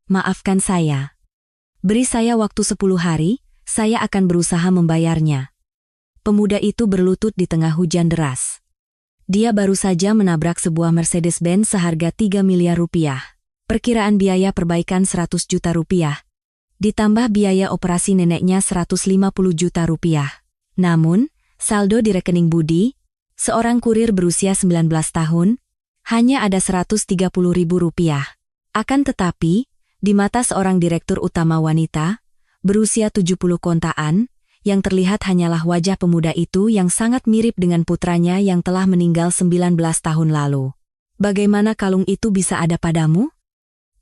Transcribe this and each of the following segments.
Maafkan saya. Beri saya waktu 10 hari, saya akan berusaha membayarnya. Pemuda itu berlutut di tengah hujan deras. Dia baru saja menabrak sebuah Mercedes-Benz seharga 3 miliar rupiah. Perkiraan biaya perbaikan 100 juta rupiah. Ditambah biaya operasi neneknya 150 juta rupiah. Namun, saldo di rekening Budi, seorang kurir berusia 19 tahun, hanya ada 130 ribu rupiah. Akan tetapi, di mata seorang direktur utama wanita, berusia 70 kontaan, yang terlihat hanyalah wajah pemuda itu yang sangat mirip dengan putranya yang telah meninggal 19 tahun lalu. Bagaimana kalung itu bisa ada padamu?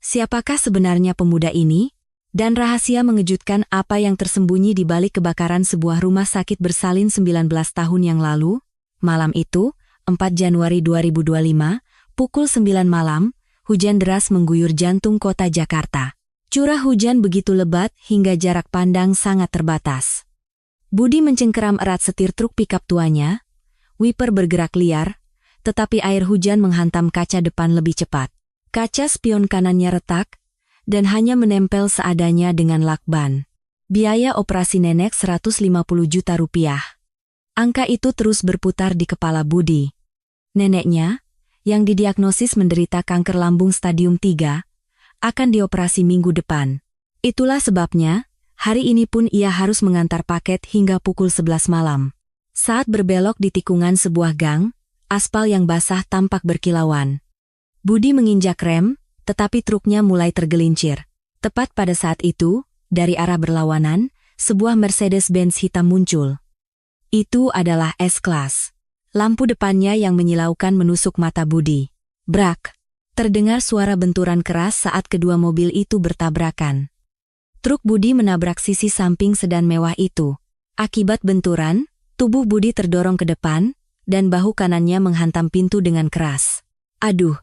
Siapakah sebenarnya pemuda ini? Dan rahasia mengejutkan apa yang tersembunyi di balik kebakaran sebuah rumah sakit bersalin 19 tahun yang lalu? Malam itu, 4 Januari 2025, pukul 9 malam, hujan deras mengguyur jantung kota Jakarta. Curah hujan begitu lebat hingga jarak pandang sangat terbatas. Budi mencengkeram erat setir truk pikap tuanya. Wiper bergerak liar, tetapi air hujan menghantam kaca depan lebih cepat. Kaca spion kanannya retak, dan hanya menempel seadanya dengan lakban. Biaya operasi nenek 150 juta rupiah. Angka itu terus berputar di kepala Budi. Neneknya, yang didiagnosis menderita kanker lambung stadium 3, akan dioperasi minggu depan. Itulah sebabnya, hari ini pun ia harus mengantar paket hingga pukul 11 malam. Saat berbelok di tikungan sebuah gang, aspal yang basah tampak berkilauan. Budi menginjak rem, tetapi truknya mulai tergelincir. Tepat pada saat itu, dari arah berlawanan, sebuah Mercedes-Benz hitam muncul. Itu adalah S-Class. Lampu depannya yang menyilaukan menusuk mata Budi. Brak! Terdengar suara benturan keras saat kedua mobil itu bertabrakan. Truk Budi menabrak sisi samping sedan mewah itu. Akibat benturan, tubuh Budi terdorong ke depan, dan bahu kanannya menghantam pintu dengan keras. Aduh!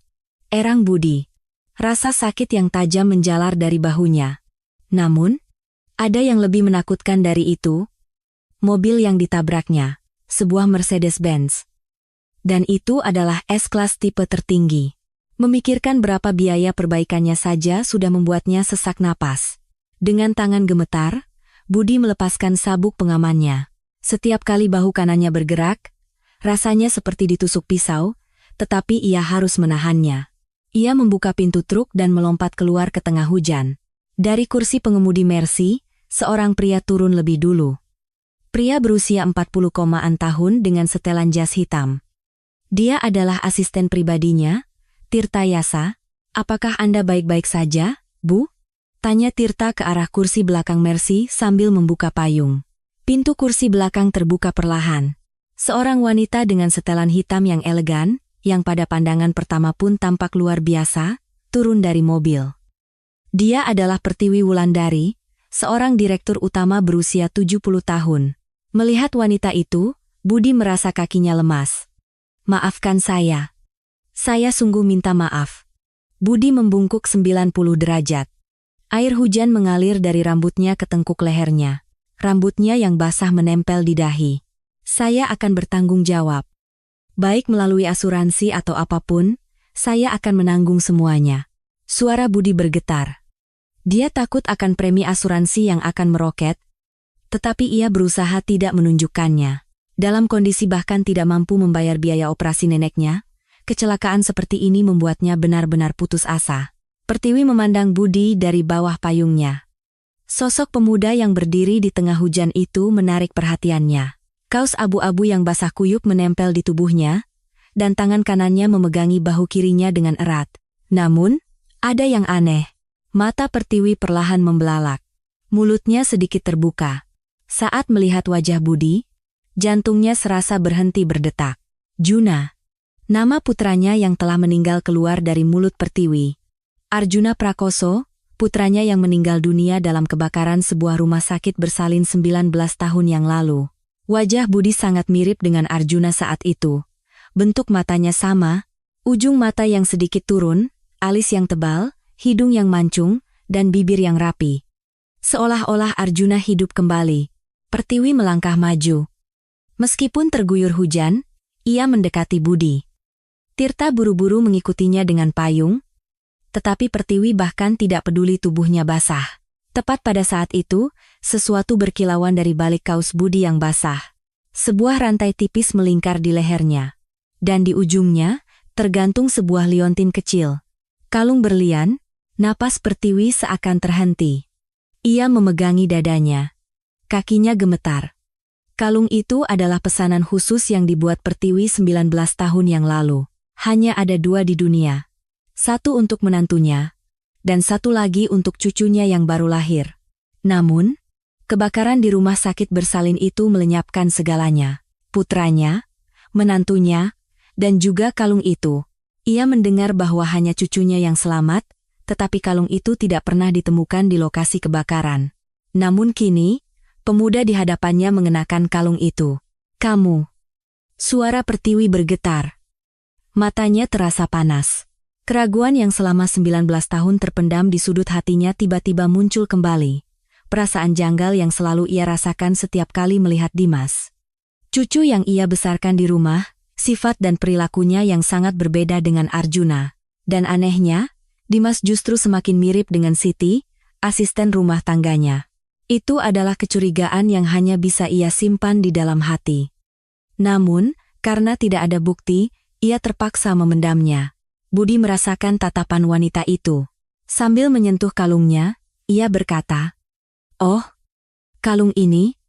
Erang Budi. Rasa sakit yang tajam menjalar dari bahunya. Namun, ada yang lebih menakutkan dari itu. Mobil yang ditabraknya, sebuah Mercedes-Benz. Dan itu adalah S-Class tipe tertinggi. Memikirkan berapa biaya perbaikannya saja sudah membuatnya sesak napas. Dengan tangan gemetar, Budi melepaskan sabuk pengamannya. Setiap kali bahu kanannya bergerak, rasanya seperti ditusuk pisau, tetapi ia harus menahannya. Ia membuka pintu truk dan melompat keluar ke tengah hujan. Dari kursi pengemudi Mercy, seorang pria turun lebih dulu. Pria berusia 40-an tahun dengan setelan jas hitam. Dia adalah asisten pribadinya, Tirta Yasa. Apakah Anda baik-baik saja, Bu? Tanya Tirta ke arah kursi belakang Mercy sambil membuka payung. Pintu kursi belakang terbuka perlahan. Seorang wanita dengan setelan hitam yang elegan, yang pada pandangan pertama pun tampak luar biasa, turun dari mobil. Dia adalah Pertiwi Wulandari, seorang direktur utama berusia 70 tahun. Melihat wanita itu, Budi merasa kakinya lemas. Maafkan saya. Saya sungguh minta maaf. Budi membungkuk 90 derajat. Air hujan mengalir dari rambutnya ke tengkuk lehernya. Rambutnya yang basah menempel di dahi. Saya akan bertanggung jawab. Baik melalui asuransi atau apapun, saya akan menanggung semuanya. Suara Budi bergetar. Dia takut akan premi asuransi yang akan meroket, tetapi ia berusaha tidak menunjukkannya. Dalam kondisi bahkan tidak mampu membayar biaya operasi neneknya, kecelakaan seperti ini membuatnya benar-benar putus asa. Pertiwi memandang Budi dari bawah payungnya. Sosok pemuda yang berdiri di tengah hujan itu menarik perhatiannya. Kaos abu-abu yang basah kuyup menempel di tubuhnya, dan tangan kanannya memegangi bahu kirinya dengan erat. Namun, ada yang aneh. Mata Pertiwi perlahan membelalak. Mulutnya sedikit terbuka. Saat melihat wajah Budi, jantungnya serasa berhenti berdetak. Juna. Nama putranya yang telah meninggal keluar dari mulut Pertiwi. Arjuna Prakoso, putranya yang meninggal dunia dalam kebakaran sebuah rumah sakit bersalin 19 tahun yang lalu. Wajah Budi sangat mirip dengan Arjuna saat itu. Bentuk matanya sama, ujung mata yang sedikit turun, alis yang tebal, hidung yang mancung, dan bibir yang rapi. Seolah-olah Arjuna hidup kembali. Pertiwi melangkah maju. Meskipun terguyur hujan, ia mendekati Budi. Tirta buru-buru mengikutinya dengan payung. tetapi Pertiwi bahkan tidak peduli tubuhnya basah. Tepat pada saat itu, sesuatu berkilauan dari balik kaus Budi yang basah. Sebuah rantai tipis melingkar di lehernya. Dan di ujungnya, tergantung sebuah liontin kecil. Kalung berlian, napas Pertiwi seakan terhenti. Ia memegangi dadanya. Kakinya gemetar. Kalung itu adalah pesanan khusus yang dibuat Pertiwi 19 tahun yang lalu. Hanya ada 2 di dunia. Satu untuk menantunya, dan satu lagi untuk cucunya yang baru lahir. Namun, kebakaran di rumah sakit bersalin itu melenyapkan segalanya. Putranya, menantunya, dan juga kalung itu. Ia mendengar bahwa hanya cucunya yang selamat, tetapi kalung itu tidak pernah ditemukan di lokasi kebakaran. Namun kini, pemuda di hadapannya mengenakan kalung itu. Kamu. Suara Pertiwi bergetar. Matanya terasa panas. Keraguan yang selama 19 tahun terpendam di sudut hatinya tiba-tiba muncul kembali. Perasaan janggal yang selalu ia rasakan setiap kali melihat Dimas. Cucu yang ia besarkan di rumah, sifat dan perilakunya yang sangat berbeda dengan Arjuna. Dan anehnya, Dimas justru semakin mirip dengan Siti, asisten rumah tangganya. Itu adalah kecurigaan yang hanya bisa ia simpan di dalam hati. Namun, karena tidak ada bukti, ia terpaksa memendamnya. Budi merasakan tatapan wanita itu. Sambil menyentuh kalungnya, ia berkata, "Oh, kalung ini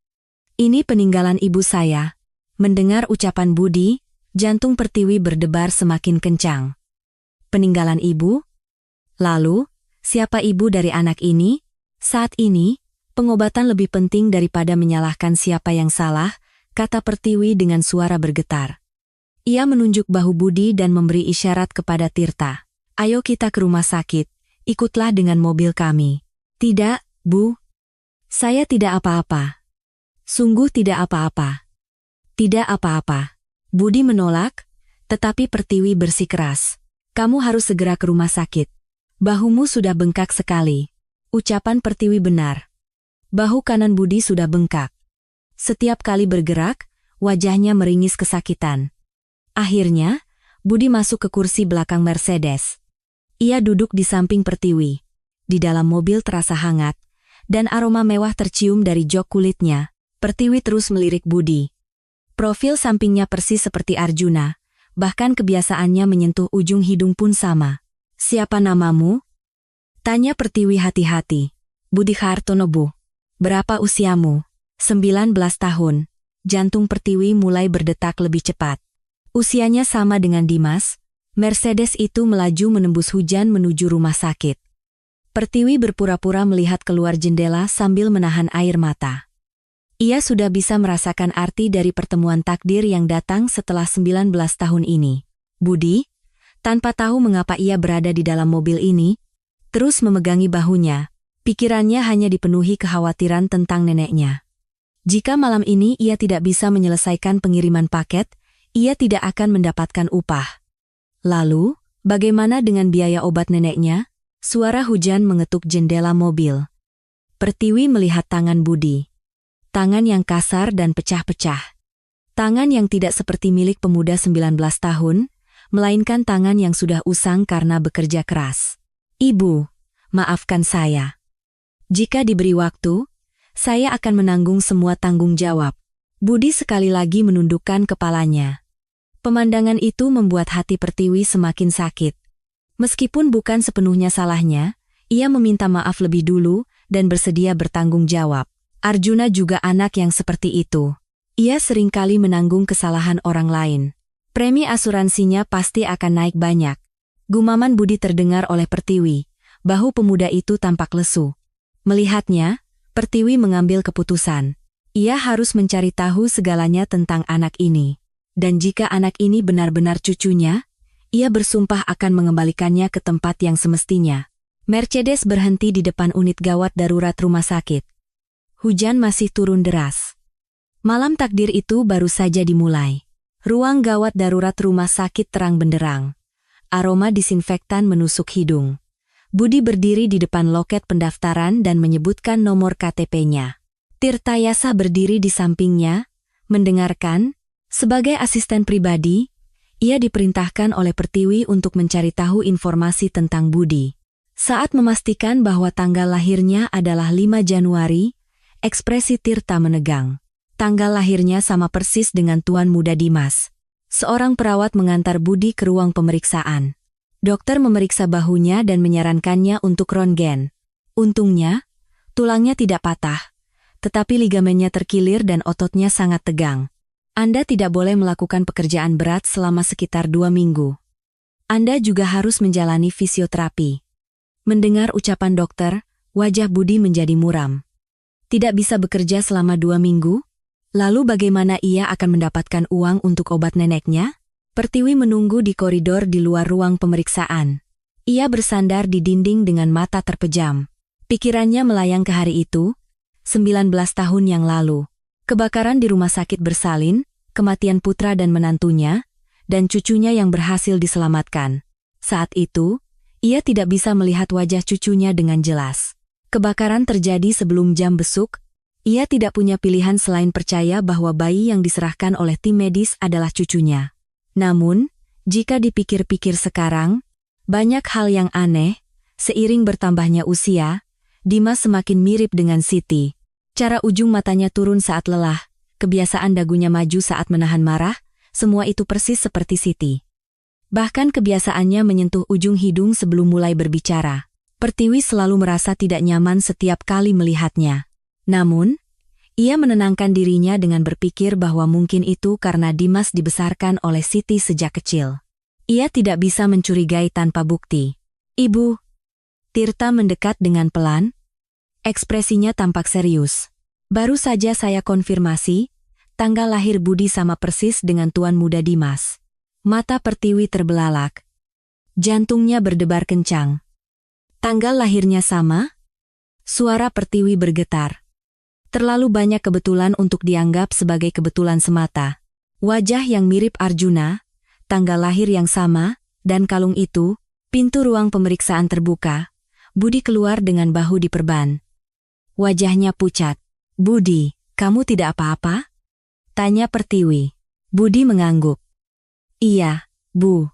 peninggalan ibu saya." Mendengar ucapan Budi, jantung Pertiwi berdebar semakin kencang. Peninggalan ibu? Lalu, siapa ibu dari anak ini? Saat ini, pengobatan lebih penting daripada menyalahkan siapa yang salah, kata Pertiwi dengan suara bergetar. Ia menunjuk bahu Budi dan memberi isyarat kepada Tirta. Ayo kita ke rumah sakit, ikutlah dengan mobil kami. Tidak, Bu. Saya tidak apa-apa. Sungguh tidak apa-apa. Tidak apa-apa. Budi menolak, tetapi Pertiwi bersikeras. Kamu harus segera ke rumah sakit. Bahumu sudah bengkak sekali. Ucapan Pertiwi benar. Bahu kanan Budi sudah bengkak. Setiap kali bergerak, wajahnya meringis kesakitan. Akhirnya, Budi masuk ke kursi belakang Mercedes. Ia duduk di samping Pertiwi. Di dalam mobil terasa hangat, dan aroma mewah tercium dari jok kulitnya. Pertiwi terus melirik Budi. Profil sampingnya persis seperti Arjuna, bahkan kebiasaannya menyentuh ujung hidung pun sama. Siapa namamu? Tanya Pertiwi hati-hati. Budi Hartono, Bu. Berapa usiamu? 19 tahun. Jantung Pertiwi mulai berdetak lebih cepat. Usianya sama dengan Dimas. Mercedes itu melaju menembus hujan menuju rumah sakit. Pertiwi berpura-pura melihat keluar jendela sambil menahan air mata. Ia sudah bisa merasakan arti dari pertemuan takdir yang datang setelah 19 tahun ini. Budi, tanpa tahu mengapa ia berada di dalam mobil ini, terus memegangi bahunya. Pikirannya hanya dipenuhi kekhawatiran tentang neneknya. Jika malam ini ia tidak bisa menyelesaikan pengiriman paket, ia tidak akan mendapatkan upah. Lalu, bagaimana dengan biaya obat neneknya? Suara hujan mengetuk jendela mobil. Pertiwi melihat tangan Budi. Tangan yang kasar dan pecah-pecah. Tangan yang tidak seperti milik pemuda 19 tahun, melainkan tangan yang sudah usang karena bekerja keras. Ibu, maafkan saya. Jika diberi waktu, saya akan menanggung semua tanggung jawab. Budi sekali lagi menundukkan kepalanya. Pemandangan itu membuat hati Pertiwi semakin sakit. Meskipun bukan sepenuhnya salahnya, ia meminta maaf lebih dulu dan bersedia bertanggung jawab. Arjuna juga anak yang seperti itu. Ia seringkali menanggung kesalahan orang lain. Premi asuransinya pasti akan naik banyak. Gumaman Budi terdengar oleh Pertiwi. Bahu pemuda itu tampak lesu. Melihatnya, Pertiwi mengambil keputusan. Ia harus mencari tahu segalanya tentang anak ini. Dan jika anak ini benar-benar cucunya, ia bersumpah akan mengembalikannya ke tempat yang semestinya. Mercedes berhenti di depan unit gawat darurat rumah sakit. Hujan masih turun deras. Malam takdir itu baru saja dimulai. Ruang gawat darurat rumah sakit terang benderang. Aroma disinfektan menusuk hidung. Budi berdiri di depan loket pendaftaran dan menyebutkan nomor KTP-nya. Tirta Yasa berdiri di sampingnya, mendengarkan. Sebagai asisten pribadi, Ia diperintahkan oleh Pertiwi untuk mencari tahu informasi tentang Budi. Saat memastikan bahwa tanggal lahirnya adalah 5 Januari, ekspresi Tirta menegang. Tanggal lahirnya sama persis dengan Tuan Muda Dimas. Seorang perawat mengantar Budi ke ruang pemeriksaan. Dokter memeriksa bahunya dan menyarankannya untuk röntgen. Untungnya, tulangnya tidak patah, tetapi ligamennya terkilir dan ototnya sangat tegang. Anda tidak boleh melakukan pekerjaan berat selama sekitar 2 minggu. Anda juga harus menjalani fisioterapi. Mendengar ucapan dokter, wajah Budi menjadi muram. Tidak bisa bekerja selama 2 minggu? Lalu bagaimana ia akan mendapatkan uang untuk obat neneknya? Pertiwi menunggu di koridor di luar ruang pemeriksaan. Ia bersandar di dinding dengan mata terpejam. Pikirannya melayang ke hari itu, 19 tahun yang lalu. Kebakaran di rumah sakit bersalin, kematian putra dan menantunya, dan cucunya yang berhasil diselamatkan. Saat itu, ia tidak bisa melihat wajah cucunya dengan jelas. Kebakaran terjadi sebelum jam besuk. Ia tidak punya pilihan selain percaya bahwa bayi yang diserahkan oleh tim medis adalah cucunya. Namun, jika dipikir-pikir sekarang, banyak hal yang aneh. Seiring bertambahnya usia, Dimas semakin mirip dengan Siti. Cara ujung matanya turun saat lelah, kebiasaan dagunya maju saat menahan marah, semua itu persis seperti Siti. Bahkan kebiasaannya menyentuh ujung hidung sebelum mulai berbicara. Pertiwi selalu merasa tidak nyaman setiap kali melihatnya. Namun, ia menenangkan dirinya dengan berpikir bahwa mungkin itu karena Dimas dibesarkan oleh Siti sejak kecil. Ia tidak bisa mencurigai tanpa bukti. "Ibu." Tirta mendekat dengan pelan. Ekspresinya tampak serius. "Baru saja saya konfirmasi, tanggal lahir Budi sama persis dengan Tuan Muda Dimas." Mata Pertiwi terbelalak. Jantungnya berdebar kencang. "Tanggal lahirnya sama?" Suara Pertiwi bergetar. Terlalu banyak kebetulan untuk dianggap sebagai kebetulan semata. Wajah yang mirip Arjuna, tanggal lahir yang sama, dan kalung itu, pintu ruang pemeriksaan terbuka. Budi keluar dengan bahu diperban. Wajahnya pucat. "Budi, kamu tidak apa-apa?" tanya Pertiwi. Budi mengangguk. "Iya, Bu.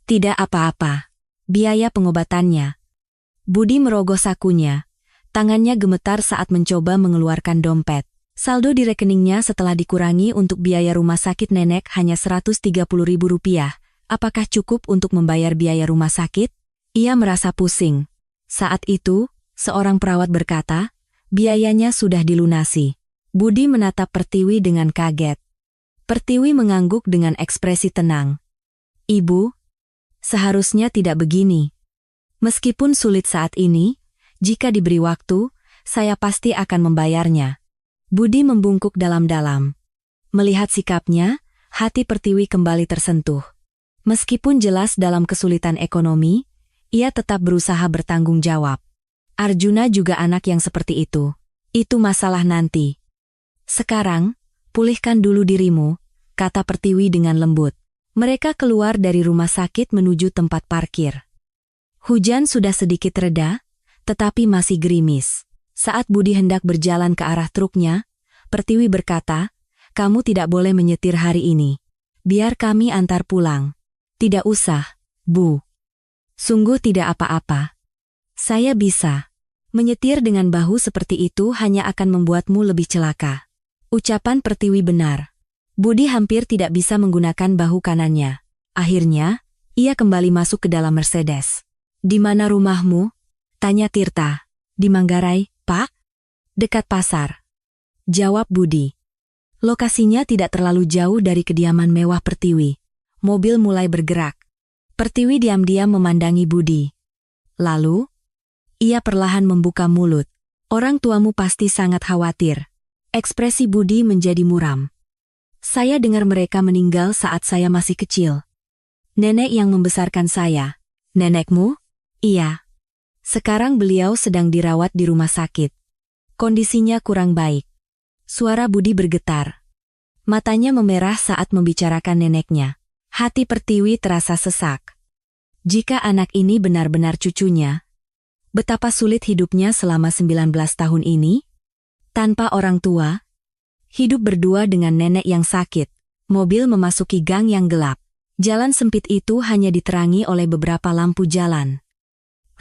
Tidak apa-apa. Biaya pengobatannya." Budi merogoh sakunya. Tangannya gemetar saat mencoba mengeluarkan dompet. Saldo di rekeningnya setelah dikurangi untuk biaya rumah sakit nenek hanya Rp130.000. Apakah cukup untuk membayar biaya rumah sakit? Ia merasa pusing. Saat itu, seorang perawat berkata, biayanya sudah dilunasi. Budi menatap Pertiwi dengan kaget. Pertiwi mengangguk dengan ekspresi tenang. "Ibu, seharusnya tidak begini. Meskipun sulit saat ini, jika diberi waktu, saya pasti akan membayarnya." Budi membungkuk dalam-dalam. Melihat sikapnya, hati Pertiwi kembali tersentuh. Meskipun jelas dalam kesulitan ekonomi, ia tetap berusaha bertanggung jawab. Arjuna juga anak yang seperti itu. Itu masalah nanti. "Sekarang, pulihkan dulu dirimu," kata Pertiwi dengan lembut. Mereka keluar dari rumah sakit menuju tempat parkir. Hujan sudah sedikit reda, tetapi masih gerimis. Saat Budi hendak berjalan ke arah truknya, Pertiwi berkata, "Kamu tidak boleh menyetir hari ini. Biar kami antar pulang." "Tidak usah, Bu. Sungguh tidak apa-apa. Saya bisa." "Menyetir dengan bahu seperti itu hanya akan membuatmu lebih celaka." Ucapan Pertiwi benar. Budi hampir tidak bisa menggunakan bahu kanannya. Akhirnya, ia kembali masuk ke dalam Mercedes. "Di mana rumahmu?" tanya Tirta. "Di Manggarai, Pak. Dekat pasar," jawab Budi. Lokasinya tidak terlalu jauh dari kediaman mewah Pertiwi. Mobil mulai bergerak. Pertiwi diam-diam memandangi Budi. Lalu, ia perlahan membuka mulut. "Orang tuamu pasti sangat khawatir." Ekspresi Budi menjadi muram. "Saya dengar mereka meninggal saat saya masih kecil. Nenek yang membesarkan saya." "Nenekmu?" "Iya. Sekarang beliau sedang dirawat di rumah sakit. Kondisinya kurang baik." Suara Budi bergetar. Matanya memerah saat membicarakan neneknya. Hati Pertiwi terasa sesak. Jika anak ini benar-benar cucunya, betapa sulit hidupnya selama 19 tahun ini? Tanpa orang tua, hidup berdua dengan nenek yang sakit. Mobil memasuki gang yang gelap. Jalan sempit itu hanya diterangi oleh beberapa lampu jalan.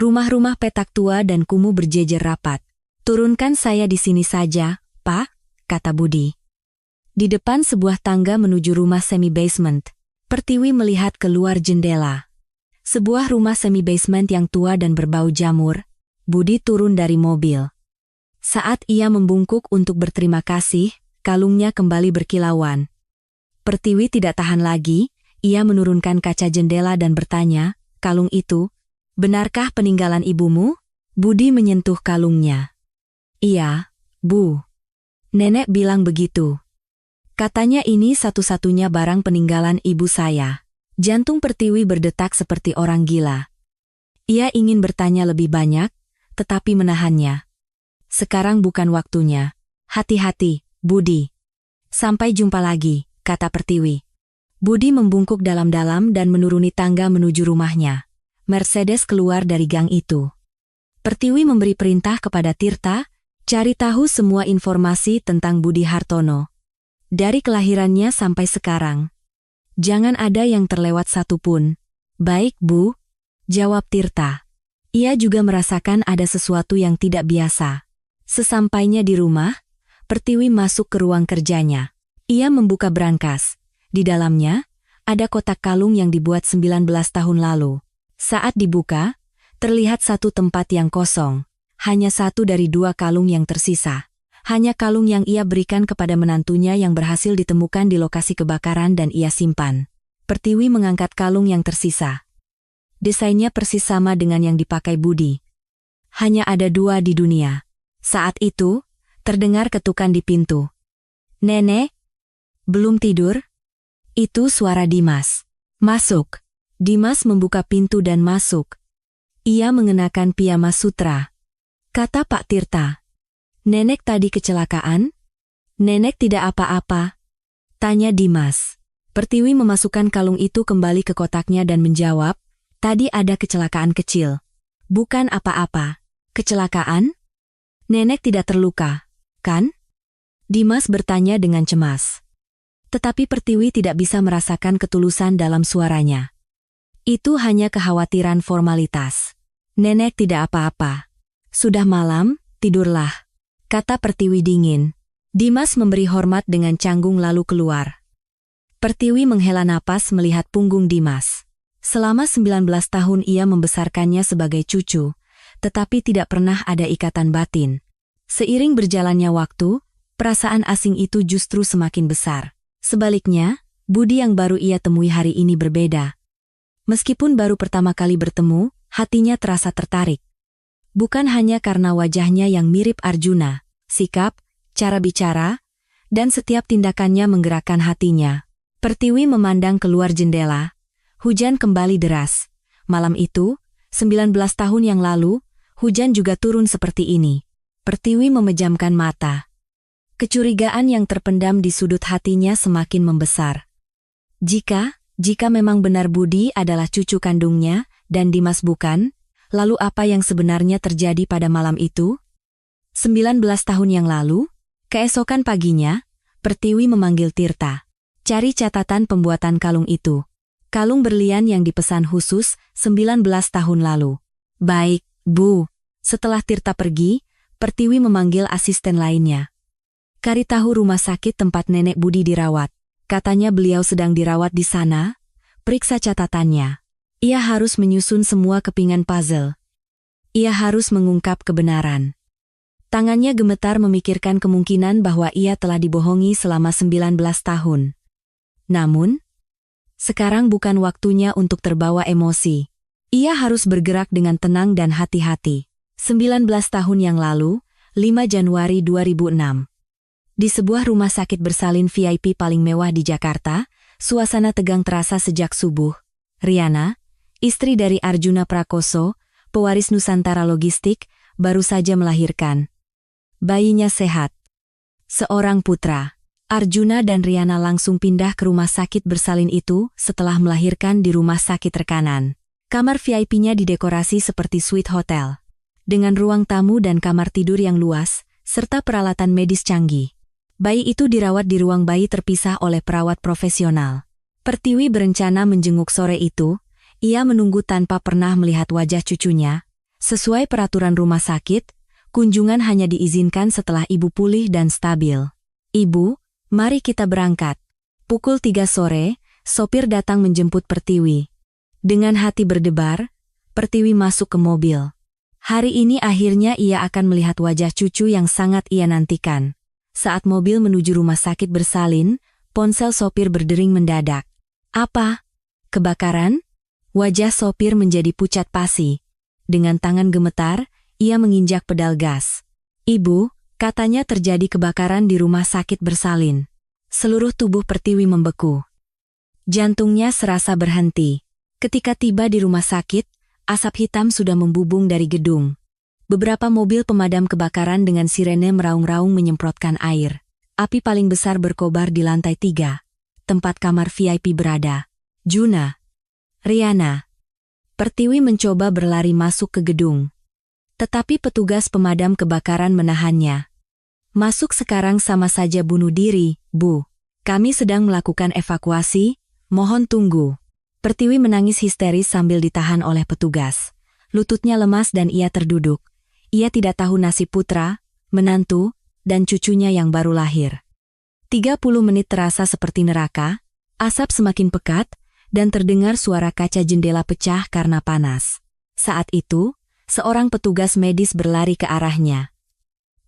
Rumah-rumah petak tua dan kumuh berjejer rapat. "Turunkan saya di sini saja, Pak," kata Budi. Di depan sebuah tangga menuju rumah semi-basement, Pertiwi melihat keluar jendela. Sebuah rumah semi-basement yang tua dan berbau jamur. Budi turun dari mobil. Saat ia membungkuk untuk berterima kasih, kalungnya kembali berkilauan. Pertiwi tidak tahan lagi, ia menurunkan kaca jendela dan bertanya, "Kalung itu, benarkah peninggalan ibumu?" Budi menyentuh kalungnya. "Iya, Bu. Nenek bilang begitu. Katanya ini satu-satunya barang peninggalan ibu saya." Jantung Pertiwi berdetak seperti orang gila. Ia ingin bertanya lebih banyak, tetapi menahannya. "Sekarang bukan waktunya. Hati-hati, Budi." "Sampai jumpa lagi," kata Pertiwi. Budi membungkuk dalam-dalam dan menuruni tangga menuju rumahnya. Mercedes keluar dari gang itu. Pertiwi memberi perintah kepada Tirta, cari tahu semua informasi tentang Budi Hartono. Dari kelahirannya sampai sekarang. Jangan ada yang terlewat satupun. "Baik, Bu," jawab Tirta. Ia juga merasakan ada sesuatu yang tidak biasa. Sesampainya di rumah, Pertiwi masuk ke ruang kerjanya. Ia membuka brankas. Di dalamnya, ada kotak kalung yang dibuat 19 tahun lalu. Saat dibuka, terlihat satu tempat yang kosong. Hanya satu dari dua kalung yang tersisa. Hanya kalung yang ia berikan kepada menantunya yang berhasil ditemukan di lokasi kebakaran dan ia simpan. Pertiwi mengangkat kalung yang tersisa. Desainnya persis sama dengan yang dipakai Budi. Hanya ada dua di dunia. Saat itu, terdengar ketukan di pintu. "Nenek? Belum tidur?" Itu suara Dimas. "Masuk." Dimas membuka pintu dan masuk. Ia mengenakan piyama sutra. Kata Pak Tirta, "Nenek tadi kecelakaan?" "Nenek tidak apa-apa," tanya Dimas. Pertiwi memasukkan kalung itu kembali ke kotaknya dan menjawab, "Tadi ada kecelakaan kecil." "Bukan apa-apa." "Kecelakaan? Nenek tidak terluka, kan?" Dimas bertanya dengan cemas. Tetapi Pertiwi tidak bisa merasakan ketulusan dalam suaranya. Itu hanya kekhawatiran formalitas. "Nenek tidak apa-apa. Sudah malam, tidurlah," kata Pertiwi dingin. Dimas memberi hormat dengan canggung lalu keluar. Pertiwi menghela napas melihat punggung Dimas. Selama 19 tahun ia membesarkannya sebagai cucu, tetapi tidak pernah ada ikatan batin. Seiring berjalannya waktu, perasaan asing itu justru semakin besar. Sebaliknya, Budi yang baru ia temui hari ini berbeda. Meskipun baru pertama kali bertemu, hatinya terasa tertarik. Bukan hanya karena wajahnya yang mirip Arjuna, sikap, cara bicara, dan setiap tindakannya menggerakkan hatinya. Pertiwi memandang keluar jendela. Hujan kembali deras. Malam itu, 19 tahun yang lalu, hujan juga turun seperti ini. Pertiwi memejamkan mata. Kecurigaan yang terpendam di sudut hatinya semakin membesar. Jika memang benar Budi adalah cucu kandungnya, dan Dimas bukan, lalu apa yang sebenarnya terjadi pada malam itu? 19 tahun yang lalu, keesokan paginya, Pertiwi memanggil Tirta. "Cari catatan pembuatan kalung itu. Kalung berlian yang dipesan khusus 19 tahun lalu." "Baik, Bu." Setelah Tirta pergi, Pertiwi memanggil asisten lainnya. "Cari tahu rumah sakit tempat nenek Budi dirawat. Katanya beliau sedang dirawat di sana. Periksa catatannya. Ia harus menyusun semua kepingan puzzle. Ia harus mengungkap kebenaran." Tangannya gemetar memikirkan kemungkinan bahwa ia telah dibohongi selama 19 tahun. Namun, sekarang bukan waktunya untuk terbawa emosi. Ia harus bergerak dengan tenang dan hati-hati. 19 tahun yang lalu, 5 Januari 2006. Di sebuah rumah sakit bersalin VIP paling mewah di Jakarta, suasana tegang terasa sejak subuh. Riana, istri dari Arjuna Prakoso, pewaris Nusantara Logistik, baru saja melahirkan. Bayinya sehat. Seorang putra. Arjuna dan Riana langsung pindah ke rumah sakit bersalin itu setelah melahirkan di rumah sakit rekanan. Kamar VIP-nya didekorasi seperti suite hotel, dengan ruang tamu dan kamar tidur yang luas, serta peralatan medis canggih. Bayi itu dirawat di ruang bayi terpisah oleh perawat profesional. Pertiwi berencana menjenguk sore itu. Ia menunggu tanpa pernah melihat wajah cucunya. Sesuai peraturan rumah sakit, kunjungan hanya diizinkan setelah ibu pulih dan stabil. "Ibu, mari kita berangkat." Pukul 3 sore, sopir datang menjemput Pertiwi. Dengan hati berdebar, Pertiwi masuk ke mobil. Hari ini akhirnya ia akan melihat wajah cucu yang sangat ia nantikan. Saat mobil menuju rumah sakit bersalin, ponsel sopir berdering mendadak. "Apa? Kebakaran?" Wajah sopir menjadi pucat pasi. Dengan tangan gemetar, ia menginjak pedal gas. "Ibu, katanya terjadi kebakaran di rumah sakit bersalin." Seluruh tubuh Pertiwi membeku. Jantungnya serasa berhenti. Ketika tiba di rumah sakit, asap hitam sudah membubung dari gedung. Beberapa mobil pemadam kebakaran dengan sirene meraung-raung menyemprotkan air. Api paling besar berkobar di lantai 3. Tempat kamar VIP berada. Juna. Riana. Pertiwi mencoba berlari masuk ke gedung. Tetapi petugas pemadam kebakaran menahannya. "Masuk sekarang sama saja bunuh diri, Bu. Kami sedang melakukan evakuasi, mohon tunggu." Pertiwi menangis histeris sambil ditahan oleh petugas. Lututnya lemas dan ia terduduk. Ia tidak tahu nasib putra, menantu, dan cucunya yang baru lahir. 30 menit terasa seperti neraka, asap semakin pekat, dan terdengar suara kaca jendela pecah karena panas. Saat itu, seorang petugas medis berlari ke arahnya.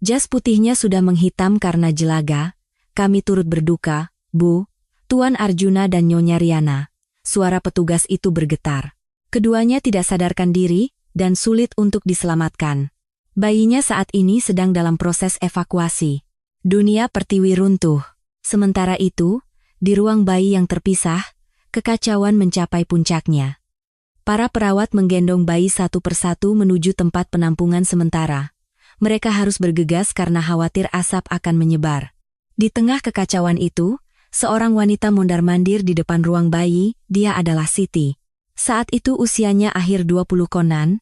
Jas putihnya sudah menghitam karena jelaga. "Kami turut berduka, Bu, Tuan Arjuna dan Nyonya Riana." Suara petugas itu bergetar. Keduanya tidak sadarkan diri, dan sulit untuk diselamatkan. Bayinya saat ini sedang dalam proses evakuasi. Dunia Pertiwi runtuh. Sementara itu, di ruang bayi yang terpisah, kekacauan mencapai puncaknya. Para perawat menggendong bayi satu persatu menuju tempat penampungan sementara. Mereka harus bergegas karena khawatir asap akan menyebar. Di tengah kekacauan itu, seorang wanita mondar-mandir di depan ruang bayi. Dia adalah Siti. Saat itu usianya akhir 20 konan.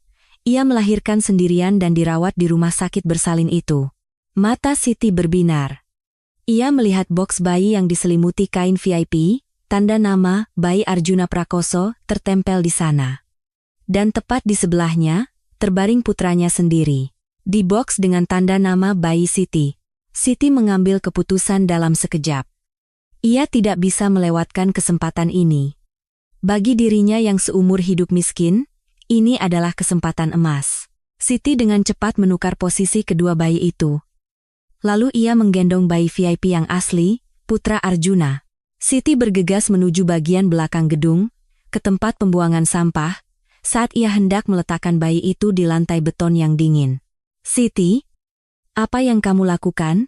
Ia melahirkan sendirian dan dirawat di rumah sakit bersalin itu. Mata Siti berbinar. Ia melihat boks bayi yang diselimuti kain VIP, tanda nama bayi Arjuna Prakoso tertempel di sana. Dan tepat di sebelahnya, terbaring putranya sendiri. Di boks dengan tanda nama bayi Siti. Siti mengambil keputusan dalam sekejap. Ia tidak bisa melewatkan kesempatan ini. Bagi dirinya yang seumur hidup miskin, ini adalah kesempatan emas. Siti dengan cepat menukar posisi kedua bayi itu. Lalu ia menggendong bayi VIP yang asli, putra Arjuna. Siti bergegas menuju bagian belakang gedung, ke tempat pembuangan sampah, saat ia hendak meletakkan bayi itu di lantai beton yang dingin. "Siti, apa yang kamu lakukan?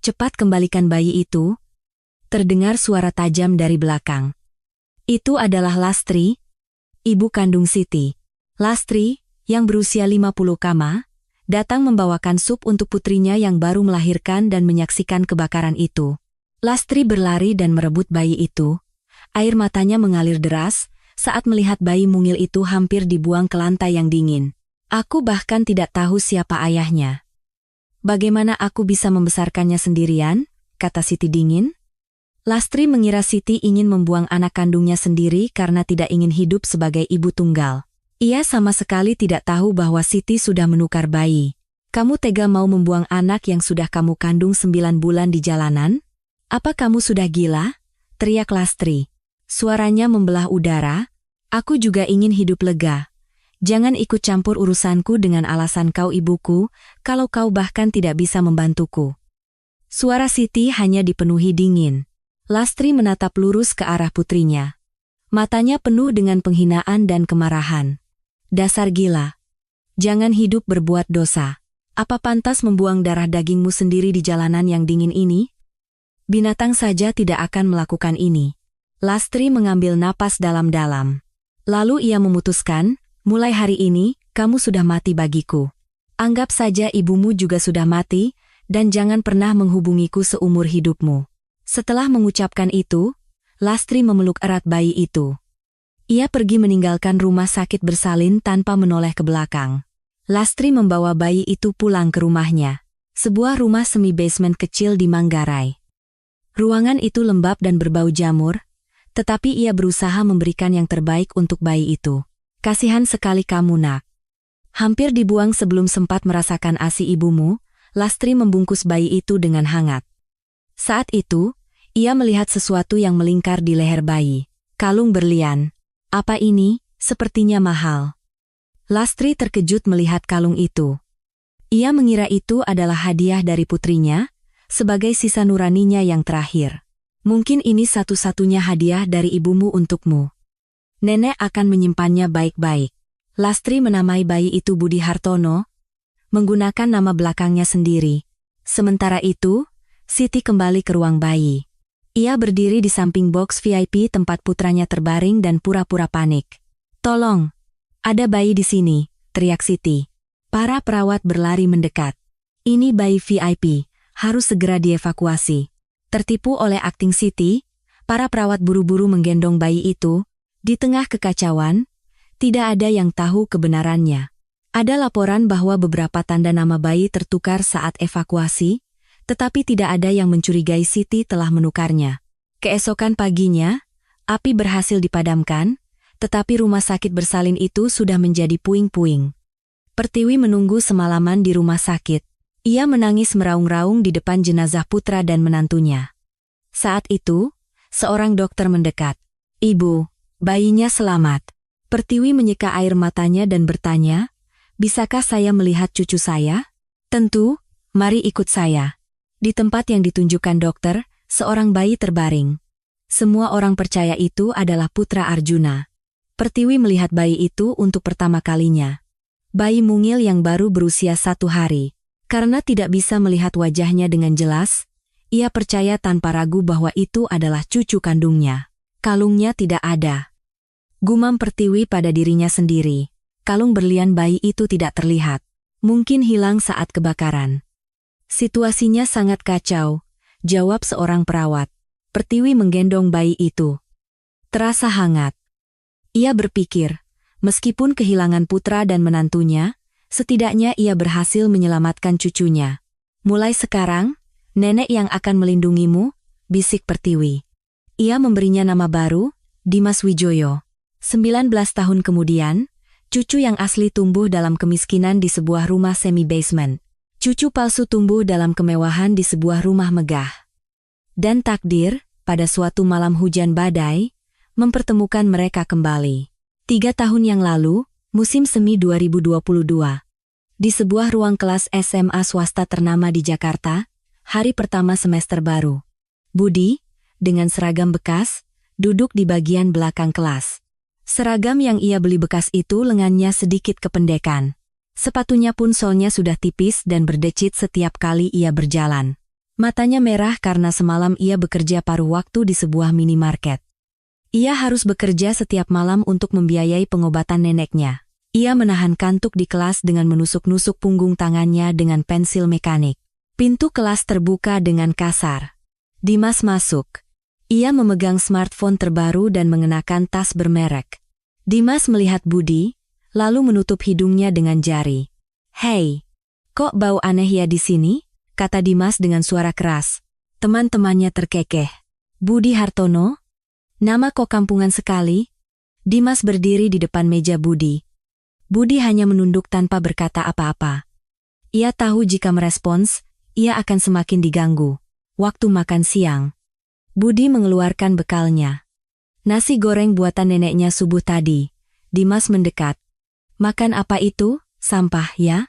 Cepat kembalikan bayi itu." Terdengar suara tajam dari belakang. Itu adalah Lastri, ibu kandung Siti. Lastri, yang berusia 50 kama, datang membawakan sup untuk putrinya yang baru melahirkan dan menyaksikan kebakaran itu. Lastri berlari dan merebut bayi itu. Air matanya mengalir deras saat melihat bayi mungil itu hampir dibuang ke lantai yang dingin. "Aku bahkan tidak tahu siapa ayahnya. Bagaimana aku bisa membesarkannya sendirian?" kata Siti dingin. Lastri mengira Siti ingin membuang anak kandungnya sendiri karena tidak ingin hidup sebagai ibu tunggal. Ia sama sekali tidak tahu bahwa Siti sudah menukar bayi. "Kamu tega mau membuang anak yang sudah kamu kandung 9 bulan di jalanan? Apa kamu sudah gila?" teriak Lastri. Suaranya membelah udara. "Aku juga ingin hidup lega. Jangan ikut campur urusanku dengan alasan kau ibuku, kalau kau bahkan tidak bisa membantuku." Suara Siti hanya dipenuhi dingin. Lastri menatap lurus ke arah putrinya. Matanya penuh dengan penghinaan dan kemarahan. "Dasar gila. Jangan hidup berbuat dosa. Apa pantas membuang darah dagingmu sendiri di jalanan yang dingin ini? Binatang saja tidak akan melakukan ini." Lastri mengambil napas dalam-dalam. Lalu ia memutuskan, "Mulai hari ini, kamu sudah mati bagiku. Anggap saja ibumu juga sudah mati, dan jangan pernah menghubungiku seumur hidupmu." Setelah mengucapkan itu, Lastri memeluk erat bayi itu. Ia pergi meninggalkan rumah sakit bersalin tanpa menoleh ke belakang. Lastri membawa bayi itu pulang ke rumahnya. Sebuah rumah semi-basement kecil di Manggarai. Ruangan itu lembab dan berbau jamur, Tetapi ia berusaha memberikan yang terbaik untuk bayi itu. Kasihan sekali kamu, nak. Hampir dibuang sebelum sempat merasakan ASI ibumu, Lastri membungkus bayi itu dengan hangat. Saat itu, ia melihat sesuatu yang melingkar di leher bayi. Kalung berlian. Apa ini? Sepertinya mahal. Lastri terkejut melihat kalung itu. Ia mengira itu adalah hadiah dari putrinya, sebagai sisa nuraninya yang terakhir. Mungkin ini satu-satunya hadiah dari ibumu untukmu. Nenek akan menyimpannya baik-baik. Lastri menamai bayi itu Budi Hartono, menggunakan nama belakangnya sendiri. Sementara itu, Siti kembali ke ruang bayi. Ia berdiri di samping box VIP tempat putranya terbaring dan pura-pura panik. "Tolong, ada bayi di sini," teriak Siti. Para perawat berlari mendekat. "Ini bayi VIP, harus segera dievakuasi." Tertipu oleh akting Siti, para perawat buru-buru menggendong bayi itu. Di tengah kekacauan, tidak ada yang tahu kebenarannya. Ada laporan bahwa beberapa tanda nama bayi tertukar saat evakuasi, tetapi tidak ada yang mencurigai Siti telah menukarnya. Keesokan paginya, api berhasil dipadamkan, tetapi rumah sakit bersalin itu sudah menjadi puing-puing. Pertiwi menunggu semalaman di rumah sakit. Ia menangis meraung-raung di depan jenazah putra dan menantunya. Saat itu, seorang dokter mendekat. "Ibu, bayinya selamat." Pertiwi menyeka air matanya dan bertanya, "Bisakah saya melihat cucu saya?" "Tentu, mari ikut saya." Di tempat yang ditunjukkan dokter, seorang bayi terbaring. Semua orang percaya itu adalah putra Arjuna. Pertiwi melihat bayi itu untuk pertama kalinya. Bayi mungil yang baru berusia 1 hari. Karena tidak bisa melihat wajahnya dengan jelas, ia percaya tanpa ragu bahwa itu adalah cucu kandungnya. Kalungnya tidak ada. Gumam Pertiwi pada dirinya sendiri. Kalung berlian bayi itu tidak terlihat. Mungkin hilang saat kebakaran. "Situasinya sangat kacau," jawab seorang perawat. Pertiwi menggendong bayi itu. Terasa hangat. Ia berpikir, meskipun kehilangan putra dan menantunya, setidaknya ia berhasil menyelamatkan cucunya. "Mulai sekarang, nenek yang akan melindungimu," bisik Pertiwi. Ia memberinya nama baru, Dimas Wijoyo. 19 tahun kemudian, cucu yang asli tumbuh dalam kemiskinan di sebuah rumah semi-basement. Cucu palsu tumbuh dalam kemewahan di sebuah rumah megah. Dan takdir, pada suatu malam hujan badai, mempertemukan mereka kembali. 3 tahun yang lalu, musim semi 2022. Di sebuah ruang kelas SMA swasta ternama di Jakarta, hari pertama semester baru. Budi, dengan seragam bekas, duduk di bagian belakang kelas. Seragam yang ia beli bekas itu lengannya sedikit kependekan. Sepatunya pun solnya sudah tipis dan berdecit setiap kali ia berjalan. Matanya merah karena semalam ia bekerja paruh waktu di sebuah minimarket. Ia harus bekerja setiap malam untuk membiayai pengobatan neneknya. Ia menahan kantuk di kelas dengan menusuk-nusuk punggung tangannya dengan pensil mekanik. Pintu kelas terbuka dengan kasar. Dimas masuk. Ia memegang smartphone terbaru dan mengenakan tas bermerek. Dimas melihat Budi, lalu menutup hidungnya dengan jari. "Hei, kok bau aneh ya di sini?" kata Dimas dengan suara keras. Teman-temannya terkekeh. "Budi Hartono? Nama kok kampungan sekali?" Dimas berdiri di depan meja Budi. Budi hanya menunduk tanpa berkata apa-apa. Ia tahu jika merespons, ia akan semakin diganggu. Waktu makan siang. Budi mengeluarkan bekalnya. Nasi goreng buatan neneknya subuh tadi. Dimas mendekat. "Makan apa itu? Sampah ya?"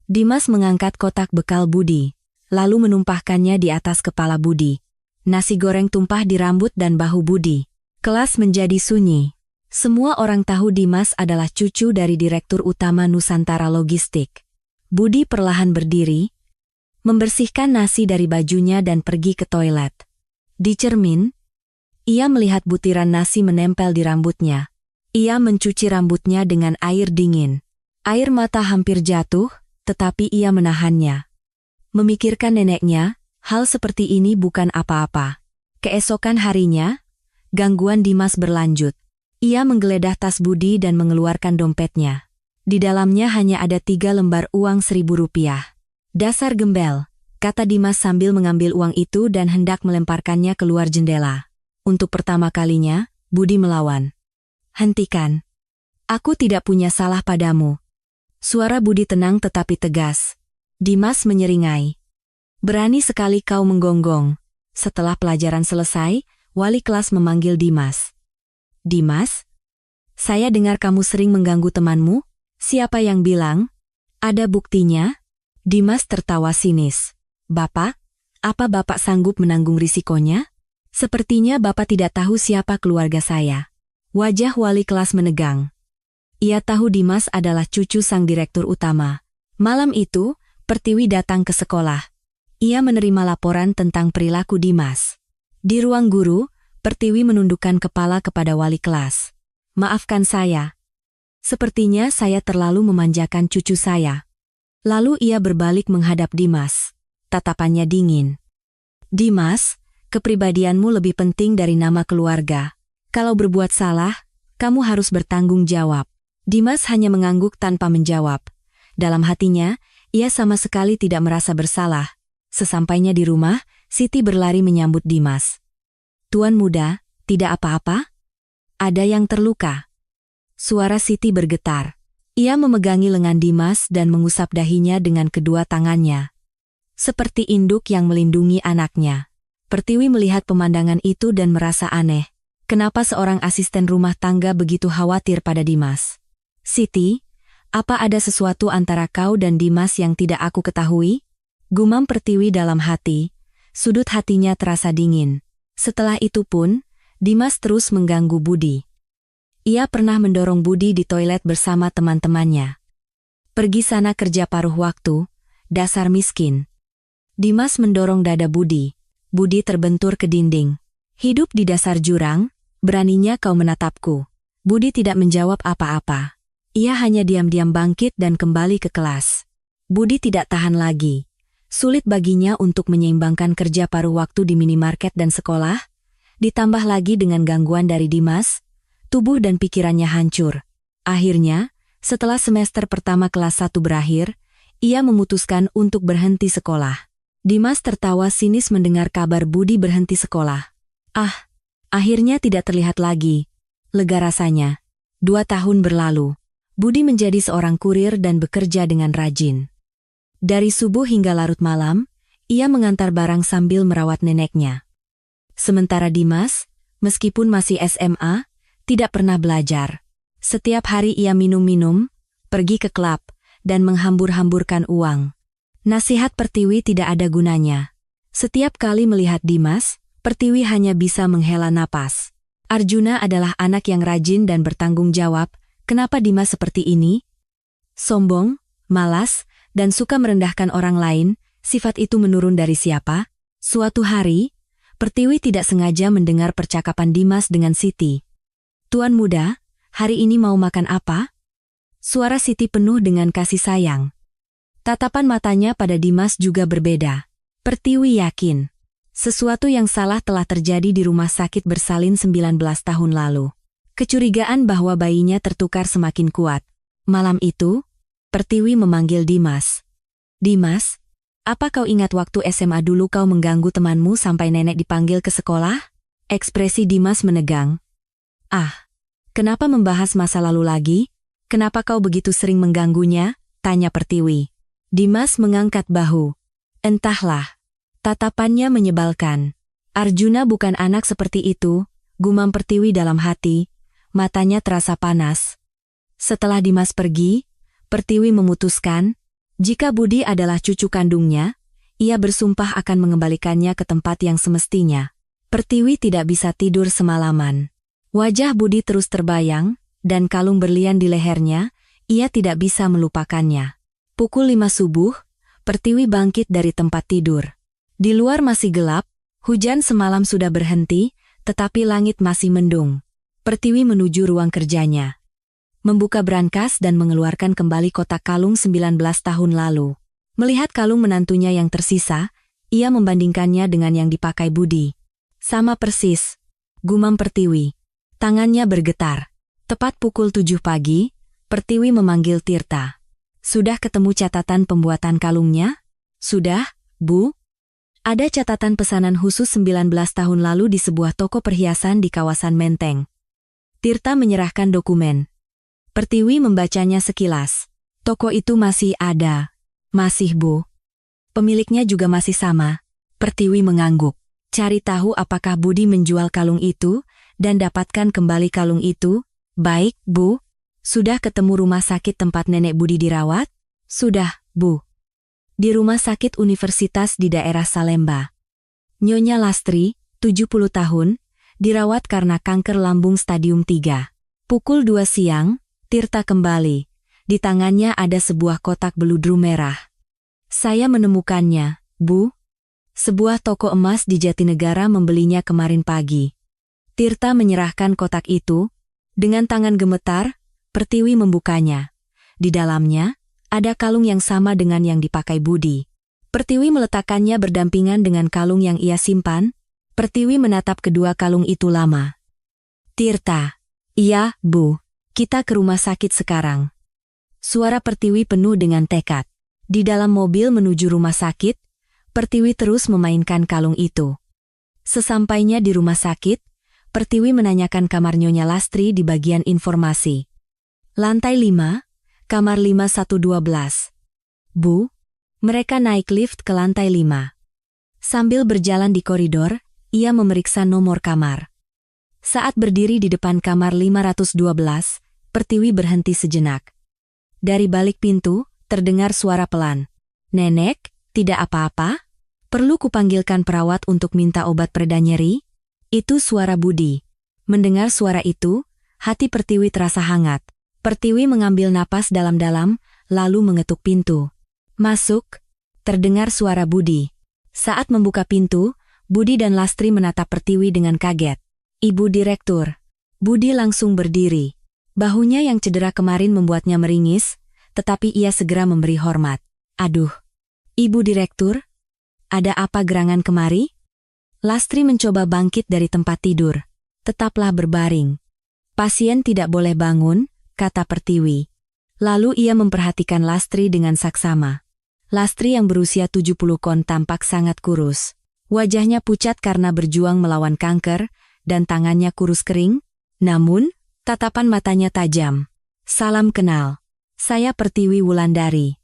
Dimas mengangkat kotak bekal Budi, lalu menumpahkannya di atas kepala Budi. Nasi goreng tumpah di rambut dan bahu Budi. Kelas menjadi sunyi. Semua orang tahu Dimas adalah cucu dari Direktur Utama Nusantara Logistik. Budi perlahan berdiri, membersihkan nasi dari bajunya dan pergi ke toilet. Di cermin, ia melihat butiran nasi menempel di rambutnya. Ia mencuci rambutnya dengan air dingin. Air mata hampir jatuh, tetapi ia menahannya. Memikirkan neneknya, hal seperti ini bukan apa-apa. Keesokan harinya, gangguan Dimas berlanjut. Ia menggeledah tas Budi dan mengeluarkan dompetnya. Di dalamnya hanya ada 3 lembar uang Rp1.000. "Dasar gembel," kata Dimas sambil mengambil uang itu dan hendak melemparkannya keluar jendela. Untuk pertama kalinya, Budi melawan. Hentikan. Aku tidak punya salah padamu. Suara Budi tenang tetapi tegas. Dimas menyeringai. Berani sekali kau menggonggong. Setelah pelajaran selesai, wali kelas memanggil Dimas. Dimas? Saya dengar kamu sering mengganggu temanmu? Siapa yang bilang? Ada buktinya? Dimas tertawa sinis. Bapak, apa Bapak sanggup menanggung risikonya? Sepertinya Bapak tidak tahu siapa keluarga saya. Wajah wali kelas menegang. Ia tahu Dimas adalah cucu sang direktur utama. Malam itu, Pertiwi datang ke sekolah. Ia menerima laporan tentang perilaku Dimas. Di ruang guru, Pertiwi menundukkan kepala kepada wali kelas. Maafkan saya. Sepertinya saya terlalu memanjakan cucu saya. Lalu ia berbalik menghadap Dimas. Tatapannya dingin. Dimas, kepribadianmu lebih penting dari nama keluarga. Kalau berbuat salah, kamu harus bertanggung jawab. Dimas hanya mengangguk tanpa menjawab. Dalam hatinya, ia sama sekali tidak merasa bersalah. Sesampainya di rumah, Siti berlari menyambut Dimas. Tuan muda, tidak apa-apa? Ada yang terluka. Suara Siti bergetar. Ia memegangi lengan Dimas dan mengusap dahinya dengan kedua tangannya. Seperti induk yang melindungi anaknya. Pertiwi melihat pemandangan itu dan merasa aneh. Kenapa seorang asisten rumah tangga begitu khawatir pada Dimas? Siti, apa ada sesuatu antara kau dan Dimas yang tidak aku ketahui? Gumam Pertiwi dalam hati. Sudut hatinya terasa dingin. Setelah itu pun, Dimas terus mengganggu Budi. Ia pernah mendorong Budi di toilet bersama teman-temannya. Pergi sana kerja paruh waktu, dasar miskin. Dimas mendorong dada Budi. Budi terbentur ke dinding. Hidup di dasar jurang, beraninya kau menatapku. Budi tidak menjawab apa-apa. Ia hanya diam-diam bangkit dan kembali ke kelas. Budi tidak tahan lagi. Sulit baginya untuk menyeimbangkan kerja paruh waktu di minimarket dan sekolah, ditambah lagi dengan gangguan dari Dimas, tubuh dan pikirannya hancur. Akhirnya, setelah semester pertama kelas 1 berakhir, ia memutuskan untuk berhenti sekolah. Dimas tertawa sinis mendengar kabar Budi berhenti sekolah. Akhirnya tidak terlihat lagi. Lega rasanya. 2 tahun berlalu. Budi menjadi seorang kurir dan bekerja dengan rajin. Dari subuh hingga larut malam, ia mengantar barang sambil merawat neneknya. Sementara Dimas, meskipun masih SMA, tidak pernah belajar. Setiap hari ia minum-minum, pergi ke klub, dan menghambur-hamburkan uang. Nasihat Pertiwi tidak ada gunanya. Setiap kali melihat Dimas, Pertiwi hanya bisa menghela napas. Arjuna adalah anak yang rajin dan bertanggung jawab. Kenapa Dimas seperti ini? Sombong, malas, dan suka merendahkan orang lain. Sifat itu menurun dari siapa? Suatu hari, Pertiwi tidak sengaja mendengar percakapan Dimas dengan Siti. Tuan muda, hari ini mau makan apa? Suara Siti penuh dengan kasih sayang. Tatapan matanya pada Dimas juga berbeda. Pertiwi yakin, sesuatu yang salah telah terjadi di rumah sakit bersalin 19 tahun lalu. Kecurigaan bahwa bayinya tertukar semakin kuat. Malam itu, Pertiwi memanggil Dimas. Dimas, apa kau ingat waktu SMA dulu kau mengganggu temanmu sampai nenek dipanggil ke sekolah? Ekspresi Dimas menegang. Kenapa membahas masa lalu lagi? Kenapa kau begitu sering mengganggunya? Tanya Pertiwi. Dimas mengangkat bahu. Entahlah. Tatapannya menyebalkan. Arjuna bukan anak seperti itu, gumam Pertiwi dalam hati. Matanya terasa panas. Setelah Dimas pergi, Pertiwi memutuskan, jika Budi adalah cucu kandungnya, ia bersumpah akan mengembalikannya ke tempat yang semestinya. Pertiwi tidak bisa tidur semalaman. Wajah Budi terus terbayang, dan kalung berlian di lehernya, ia tidak bisa melupakannya. Pukul 5 subuh, Pertiwi bangkit dari tempat tidur. Di luar masih gelap, hujan semalam sudah berhenti, tetapi langit masih mendung. Pertiwi menuju ruang kerjanya. Membuka brankas dan mengeluarkan kembali kotak kalung 19 tahun lalu. Melihat kalung menantunya yang tersisa, ia membandingkannya dengan yang dipakai Budi. Sama persis, gumam Pertiwi. Tangannya bergetar. Tepat pukul 7 pagi, Pertiwi memanggil Tirta. Sudah ketemu catatan pembuatan kalungnya? Sudah, Bu? Ada catatan pesanan khusus 19 tahun lalu di sebuah toko perhiasan di kawasan Menteng. Tirta menyerahkan dokumen. Pertiwi membacanya sekilas. Toko itu masih ada. Masih, Bu. Pemiliknya juga masih sama. Pertiwi mengangguk. Cari tahu apakah Budi menjual kalung itu dan dapatkan kembali kalung itu. Baik, Bu. Sudah ketemu rumah sakit tempat nenek Budi dirawat? Sudah, Bu. Di rumah sakit universitas di daerah Salemba. Nyonya Lastri, 70 tahun, dirawat karena kanker lambung stadium 3. Pukul 2 siang, Tirta kembali. Di tangannya ada sebuah kotak beludru merah. Saya menemukannya, Bu. Sebuah toko emas di Jatinegara membelinya kemarin pagi. Tirta menyerahkan kotak itu. Dengan tangan gemetar, Pertiwi membukanya. Di dalamnya, ada kalung yang sama dengan yang dipakai Budi. Pertiwi meletakkannya berdampingan dengan kalung yang ia simpan. Pertiwi menatap kedua kalung itu lama. Tirta. Iya, Bu. Kita ke rumah sakit sekarang. Suara Pertiwi penuh dengan tekad. Di dalam mobil menuju rumah sakit, Pertiwi terus memainkan kalung itu. Sesampainya di rumah sakit, Pertiwi menanyakan kamar Nyonya Lastri di bagian informasi. Lantai 5, kamar 5112. Bu, mereka naik lift ke lantai 5. Sambil berjalan di koridor, ia memeriksa nomor kamar. Saat berdiri di depan kamar 512, Pertiwi berhenti sejenak. Dari balik pintu, terdengar suara pelan. Nenek, tidak apa-apa? Perlu kupanggilkan perawat untuk minta obat pereda nyeri? Itu suara Budi. Mendengar suara itu, hati Pertiwi terasa hangat. Pertiwi mengambil napas dalam-dalam, lalu mengetuk pintu. Masuk, terdengar suara Budi. Saat membuka pintu, Budi dan Lastri menatap Pertiwi dengan kaget. Ibu Direktur. Budi langsung berdiri. Bahunya yang cedera kemarin membuatnya meringis, tetapi ia segera memberi hormat. Aduh, Ibu Direktur, ada apa gerangan kemari? Lastri mencoba bangkit dari tempat tidur. Tetaplah berbaring. Pasien tidak boleh bangun, kata Pertiwi. Lalu ia memperhatikan Lastri dengan saksama. Lastri yang berusia 70 tampak sangat kurus. Wajahnya pucat karena berjuang melawan kanker, dan tangannya kurus kering. Namun, tatapan matanya tajam. Salam kenal. Saya Pertiwi Wulandari.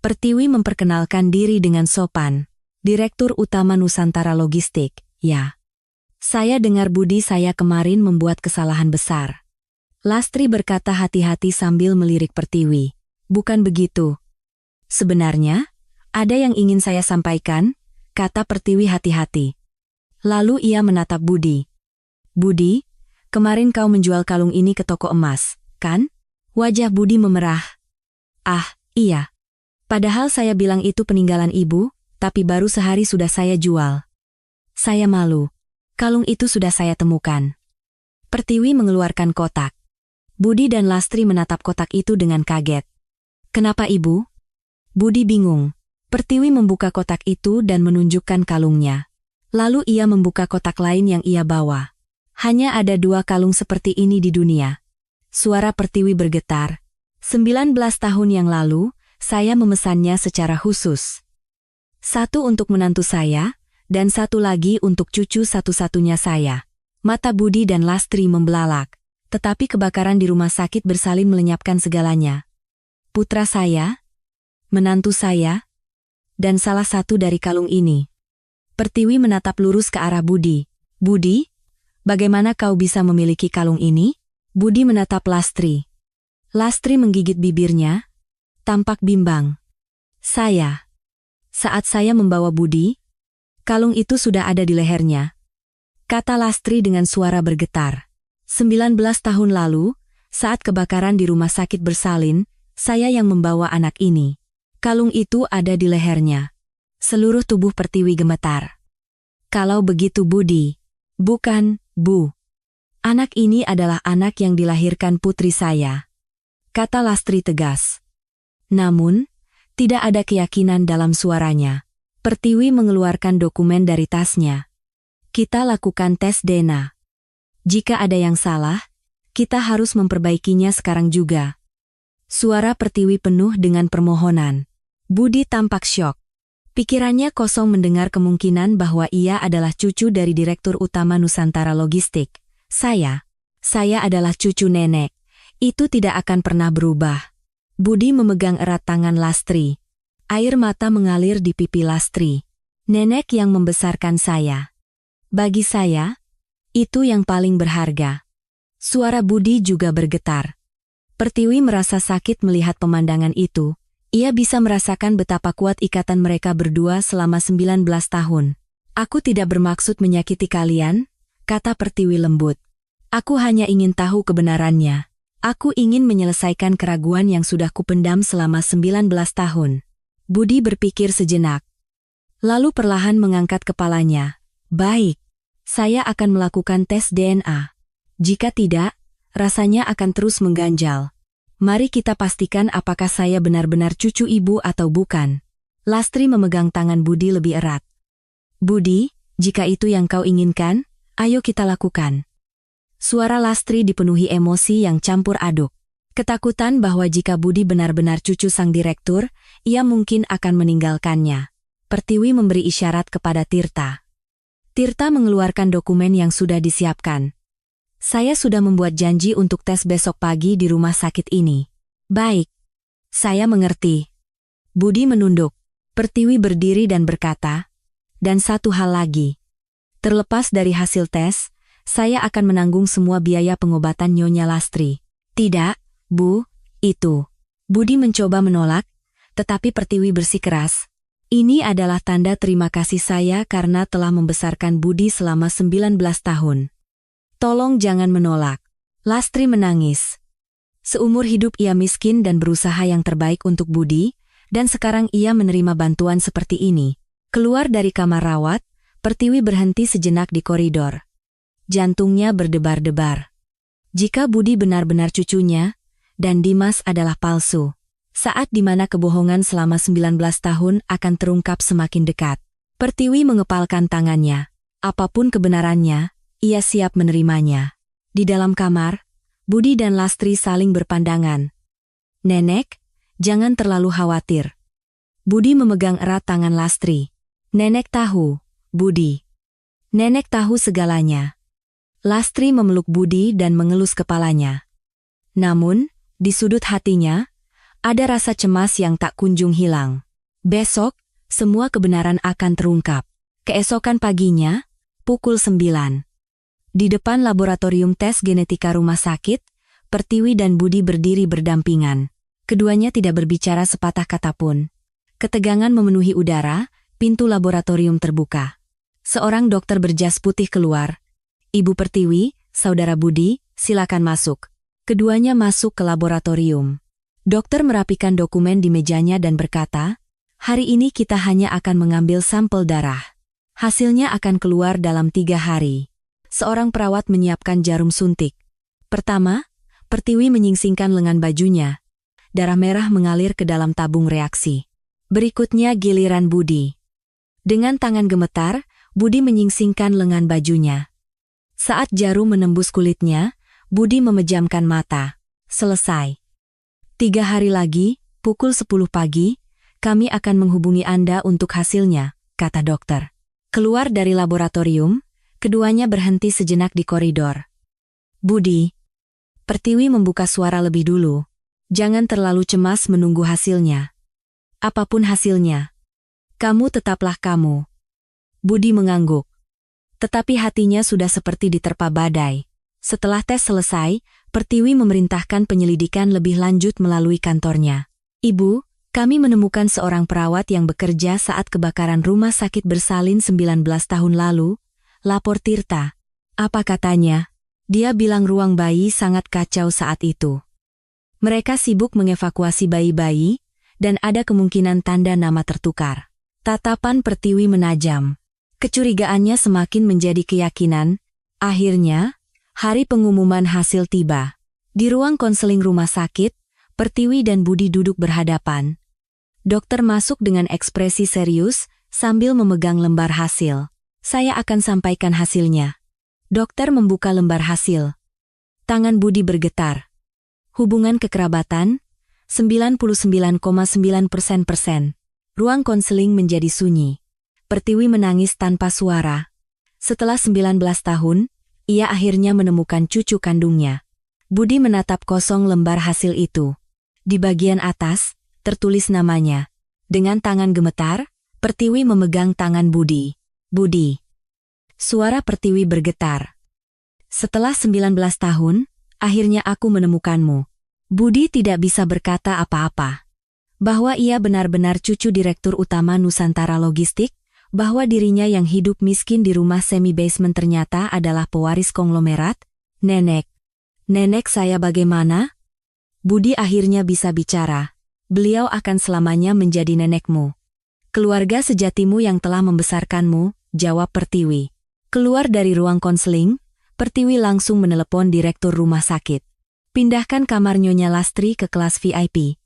Pertiwi memperkenalkan diri dengan sopan. Direktur Utama Nusantara Logistik, ya. Saya dengar Budi saya kemarin membuat kesalahan besar. Lastri berkata hati-hati sambil melirik Pertiwi. Bukan begitu. Sebenarnya, ada yang ingin saya sampaikan, kata Pertiwi hati-hati. Lalu ia menatap Budi. Budi, kemarin kau menjual kalung ini ke toko emas, kan? Wajah Budi memerah. Ah, iya. Padahal saya bilang itu peninggalan ibu, tapi baru sehari sudah saya jual. Saya malu. Kalung itu sudah saya temukan. Pertiwi mengeluarkan kotak. Budi dan Lastri menatap kotak itu dengan kaget. Kenapa ibu? Budi bingung. Pertiwi membuka kotak itu dan menunjukkan kalungnya. Lalu ia membuka kotak lain yang ia bawa. Hanya ada 2 kalung seperti ini di dunia. Suara Pertiwi bergetar. 19 tahun yang lalu, saya memesannya secara khusus. 1 untuk menantu saya, dan 1 lagi untuk cucu satu-satunya saya. Mata Budi dan Lastri membelalak. Tetapi kebakaran di rumah sakit bersalin melenyapkan segalanya. Putra saya, menantu saya, dan salah satu dari kalung ini. Pertiwi menatap lurus ke arah Budi. Budi, bagaimana kau bisa memiliki kalung ini? Budi menatap Lastri. Lastri menggigit bibirnya, tampak bimbang. Saat saya membawa Budi, kalung itu sudah ada di lehernya. Kata Lastri dengan suara bergetar. 19 tahun lalu, saat kebakaran di rumah sakit bersalin, saya yang membawa anak ini. Kalung itu ada di lehernya. Seluruh tubuh Pertiwi gemetar. Kalau begitu Budi. Bukan, Bu. Anak ini adalah anak yang dilahirkan putri saya. Kata Lastri tegas. Namun, tidak ada keyakinan dalam suaranya. Pertiwi mengeluarkan dokumen dari tasnya. Kita lakukan tes DNA. Jika ada yang salah, kita harus memperbaikinya sekarang juga. Suara Pertiwi penuh dengan permohonan. Budi tampak syok. Pikirannya kosong mendengar kemungkinan bahwa ia adalah cucu dari Direktur Utama Nusantara Logistik. Saya adalah cucu nenek. Itu tidak akan pernah berubah. Budi memegang erat tangan Lastri. Air mata mengalir di pipi Lastri. Nenek yang membesarkan saya. Bagi saya, itu yang paling berharga. Suara Budi juga bergetar. Pertiwi merasa sakit melihat pemandangan itu. Ia bisa merasakan betapa kuat ikatan mereka berdua selama 19 tahun. Aku tidak bermaksud menyakiti kalian, kata Pertiwi lembut. Aku hanya ingin tahu kebenarannya. Aku ingin menyelesaikan keraguan yang sudah kupendam selama 19 tahun. Budi berpikir sejenak. Lalu perlahan mengangkat kepalanya. Baik, saya akan melakukan tes DNA. Jika tidak, rasanya akan terus mengganjal. Mari kita pastikan apakah saya benar-benar cucu ibu atau bukan. Lastri memegang tangan Budi lebih erat. Budi, jika itu yang kau inginkan, ayo kita lakukan. Suara Lastri dipenuhi emosi yang campur aduk. Ketakutan bahwa jika Budi benar-benar cucu sang direktur, ia mungkin akan meninggalkannya. Pertiwi memberi isyarat kepada Tirta. Tirta mengeluarkan dokumen yang sudah disiapkan. Saya sudah membuat janji untuk tes besok pagi di rumah sakit ini. Baik. Saya mengerti. Budi menunduk. Pertiwi berdiri dan berkata, dan satu hal lagi. Terlepas dari hasil tes, saya akan menanggung semua biaya pengobatan Nyonya Lastri. Tidak, Bu, itu. Budi mencoba menolak, tetapi Pertiwi bersikeras. Ini adalah tanda terima kasih saya karena telah membesarkan Budi selama 19 tahun. Tolong jangan menolak. Lastri menangis. Seumur hidup ia miskin dan berusaha yang terbaik untuk Budi, dan sekarang ia menerima bantuan seperti ini. Keluar dari kamar rawat, Pertiwi berhenti sejenak di koridor. Jantungnya berdebar-debar. Jika Budi benar-benar cucunya, dan Dimas adalah palsu, saat di mana kebohongan selama 19 tahun akan terungkap semakin dekat. Pertiwi mengepalkan tangannya. Apapun kebenarannya, ia siap menerimanya. Di dalam kamar, Budi dan Lastri saling berpandangan. Nenek, jangan terlalu khawatir. Budi memegang erat tangan Lastri. Nenek tahu, Budi. Nenek tahu segalanya. Lastri memeluk Budi dan mengelus kepalanya. Namun, di sudut hatinya, ada rasa cemas yang tak kunjung hilang. Besok, semua kebenaran akan terungkap. Keesokan paginya, pukul 9. Di depan laboratorium tes genetika rumah sakit, Pertiwi dan Budi berdiri berdampingan. Keduanya tidak berbicara sepatah kata pun. Ketegangan memenuhi udara, pintu laboratorium terbuka. Seorang dokter berjas putih keluar. Ibu Pertiwi, Saudara Budi, silakan masuk. Keduanya masuk ke laboratorium. Dokter merapikan dokumen di mejanya dan berkata, hari ini kita hanya akan mengambil sampel darah. Hasilnya akan keluar dalam 3 hari. Seorang perawat menyiapkan jarum suntik. Pertama, Pertiwi menyingsingkan lengan bajunya. Darah merah mengalir ke dalam tabung reaksi. Berikutnya giliran Budi. Dengan tangan gemetar, Budi menyingsingkan lengan bajunya. Saat jarum menembus kulitnya, Budi memejamkan mata. Selesai. 3 hari lagi, pukul 10 pagi, kami akan menghubungi Anda untuk hasilnya, kata dokter. Keluar dari laboratorium, keduanya berhenti sejenak di koridor. Budi. Pertiwi membuka suara lebih dulu. Jangan terlalu cemas menunggu hasilnya. Apapun hasilnya, kamu tetaplah kamu. Budi mengangguk. Tetapi hatinya sudah seperti diterpa badai. Setelah tes selesai, Pertiwi memerintahkan penyelidikan lebih lanjut melalui kantornya. Ibu, kami menemukan seorang perawat yang bekerja saat kebakaran rumah sakit bersalin 19 tahun lalu, lapor Tirta. Apa katanya? Dia bilang ruang bayi sangat kacau saat itu. Mereka sibuk mengevakuasi bayi-bayi, dan ada kemungkinan tanda nama tertukar. Tatapan Pertiwi menajam. Kecurigaannya semakin menjadi keyakinan. Akhirnya, hari pengumuman hasil tiba. Di ruang konseling rumah sakit, Pertiwi dan Budi duduk berhadapan. Dokter masuk dengan ekspresi serius, sambil memegang lembar hasil. Saya akan sampaikan hasilnya. Dokter membuka lembar hasil. Tangan Budi bergetar. Hubungan kekerabatan, 99,9%. Ruang konseling menjadi sunyi. Pertiwi menangis tanpa suara. Setelah 19 tahun, ia akhirnya menemukan cucu kandungnya. Budi menatap kosong lembar hasil itu. Di bagian atas, tertulis namanya. Dengan tangan gemetar, Pertiwi memegang tangan Budi. Budi. Suara Pertiwi bergetar. Setelah 19 tahun, akhirnya aku menemukanmu. Budi tidak bisa berkata apa-apa. Bahwa ia benar-benar cucu Direktur Utama Nusantara Logistik, bahwa dirinya yang hidup miskin di rumah semi-basement ternyata adalah pewaris konglomerat. Nenek. Nenek saya bagaimana? Budi akhirnya bisa bicara. Beliau akan selamanya menjadi nenekmu. Keluarga sejatimu yang telah membesarkanmu, jawab Pertiwi. Keluar dari ruang konseling, Pertiwi langsung menelepon direktur rumah sakit. Pindahkan kamar Nyonya Lastri ke kelas VIP.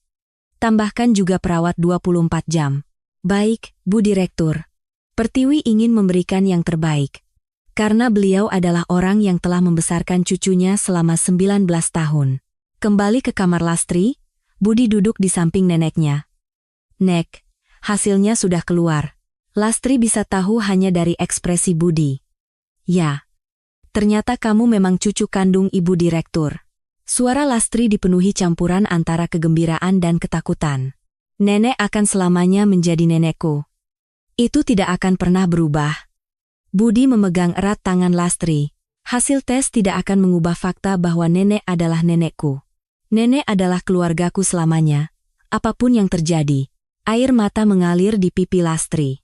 Tambahkan juga perawat 24 jam. Baik, Bu Direktur. Pertiwi ingin memberikan yang terbaik. Karena beliau adalah orang yang telah membesarkan cucunya selama 19 tahun. Kembali ke kamar Lastri, Budi duduk di samping neneknya. Nek, hasilnya sudah keluar. Lastri bisa tahu hanya dari ekspresi Budi. Ya. Ternyata kamu memang cucu kandung Ibu Direktur. Suara Lastri dipenuhi campuran antara kegembiraan dan ketakutan. Nenek akan selamanya menjadi nenekku. Itu tidak akan pernah berubah. Budi memegang erat tangan Lastri. Hasil tes tidak akan mengubah fakta bahwa nenek adalah nenekku. Nenek adalah keluargaku selamanya. Apapun yang terjadi. Air mata mengalir di pipi Lastri.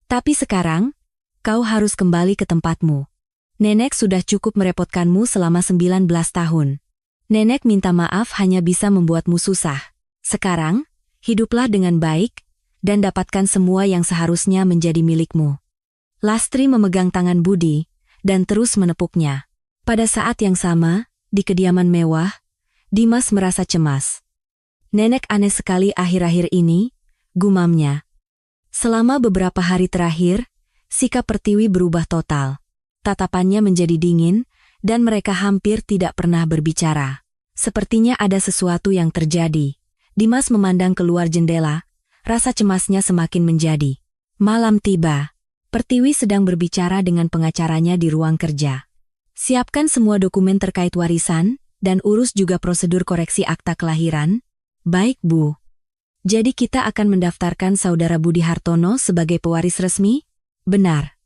Tapi sekarang, kau harus kembali ke tempatmu. Nenek sudah cukup merepotkanmu selama 19 tahun. Nenek minta maaf hanya bisa membuatmu susah. Sekarang, hiduplah dengan baik, dan dapatkan semua yang seharusnya menjadi milikmu. Lastri memegang tangan Budi, dan terus menepuknya. Pada saat yang sama, di kediaman mewah, Dimas merasa cemas. Nenek aneh sekali akhir-akhir ini, gumamnya. Selama beberapa hari terakhir, sikap Pertiwi berubah total. Tatapannya menjadi dingin, dan mereka hampir tidak pernah berbicara. Sepertinya ada sesuatu yang terjadi. Dimas memandang keluar jendela, rasa cemasnya semakin menjadi. Malam tiba. Pertiwi sedang berbicara dengan pengacaranya di ruang kerja. Siapkan semua dokumen terkait warisan, dan urus juga prosedur koreksi akta kelahiran. Baik, Bu. Jadi kita akan mendaftarkan Saudara Budi Hartono sebagai pewaris resmi? Benar.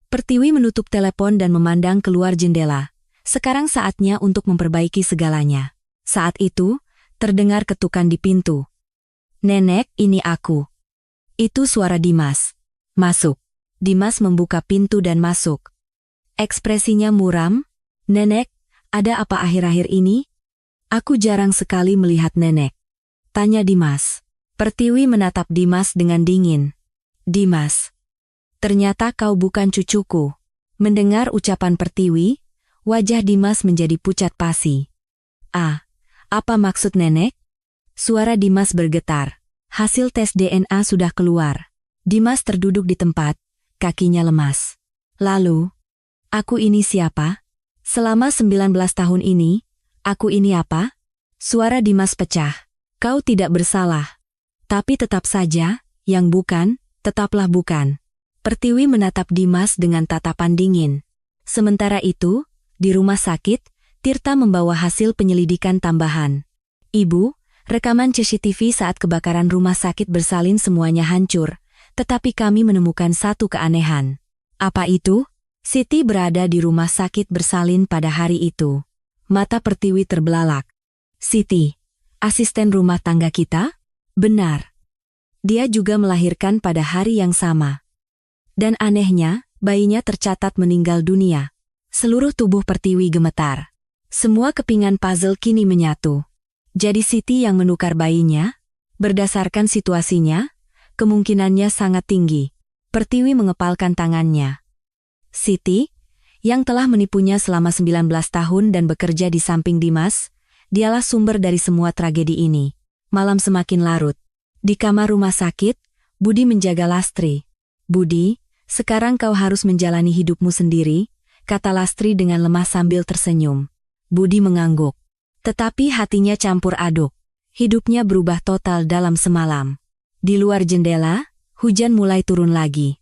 Pertiwi menutup telepon dan memandang keluar jendela. Sekarang saatnya untuk memperbaiki segalanya. Saat itu, terdengar ketukan di pintu. Nenek, ini aku. Itu suara Dimas. Masuk. Dimas membuka pintu dan masuk. Ekspresinya muram. Nenek, ada apa akhir-akhir ini? Aku jarang sekali melihat nenek. Tanya Dimas. Pertiwi menatap Dimas dengan dingin. Dimas. Ternyata kau bukan cucuku. Mendengar ucapan Pertiwi, wajah Dimas menjadi pucat pasi. Ah, apa maksud nenek? Suara Dimas bergetar. Hasil tes DNA sudah keluar. Dimas terduduk di tempat, kakinya lemas. Lalu, aku ini siapa? Selama 19 tahun ini, aku ini apa? Suara Dimas pecah. Kau tidak bersalah. Tapi tetap saja, yang bukan, tetaplah bukan. Pertiwi menatap Dimas dengan tatapan dingin. Sementara itu, di rumah sakit, Tirta membawa hasil penyelidikan tambahan. Ibu, rekaman CCTV saat kebakaran rumah sakit bersalin semuanya hancur, tetapi kami menemukan satu keanehan. Apa itu? Siti berada di rumah sakit bersalin pada hari itu. Mata Pertiwi terbelalak. Siti, asisten rumah tangga kita? Benar. Dia juga melahirkan pada hari yang sama. Dan anehnya, bayinya tercatat meninggal dunia. Seluruh tubuh Pertiwi gemetar. Semua kepingan puzzle kini menyatu. Jadi Siti yang menukar bayinya? Berdasarkan situasinya, kemungkinannya sangat tinggi. Pertiwi mengepalkan tangannya. Siti, yang telah menipunya selama 19 tahun dan bekerja di samping Dimas, dialah sumber dari semua tragedi ini. Malam semakin larut. Di kamar rumah sakit, Budi menjaga Lastri. Budi, sekarang kau harus menjalani hidupmu sendiri, kata Lastri dengan lemah sambil tersenyum. Budi mengangguk. Tetapi hatinya campur aduk. Hidupnya berubah total dalam semalam. Di luar jendela, Hujan mulai turun lagi.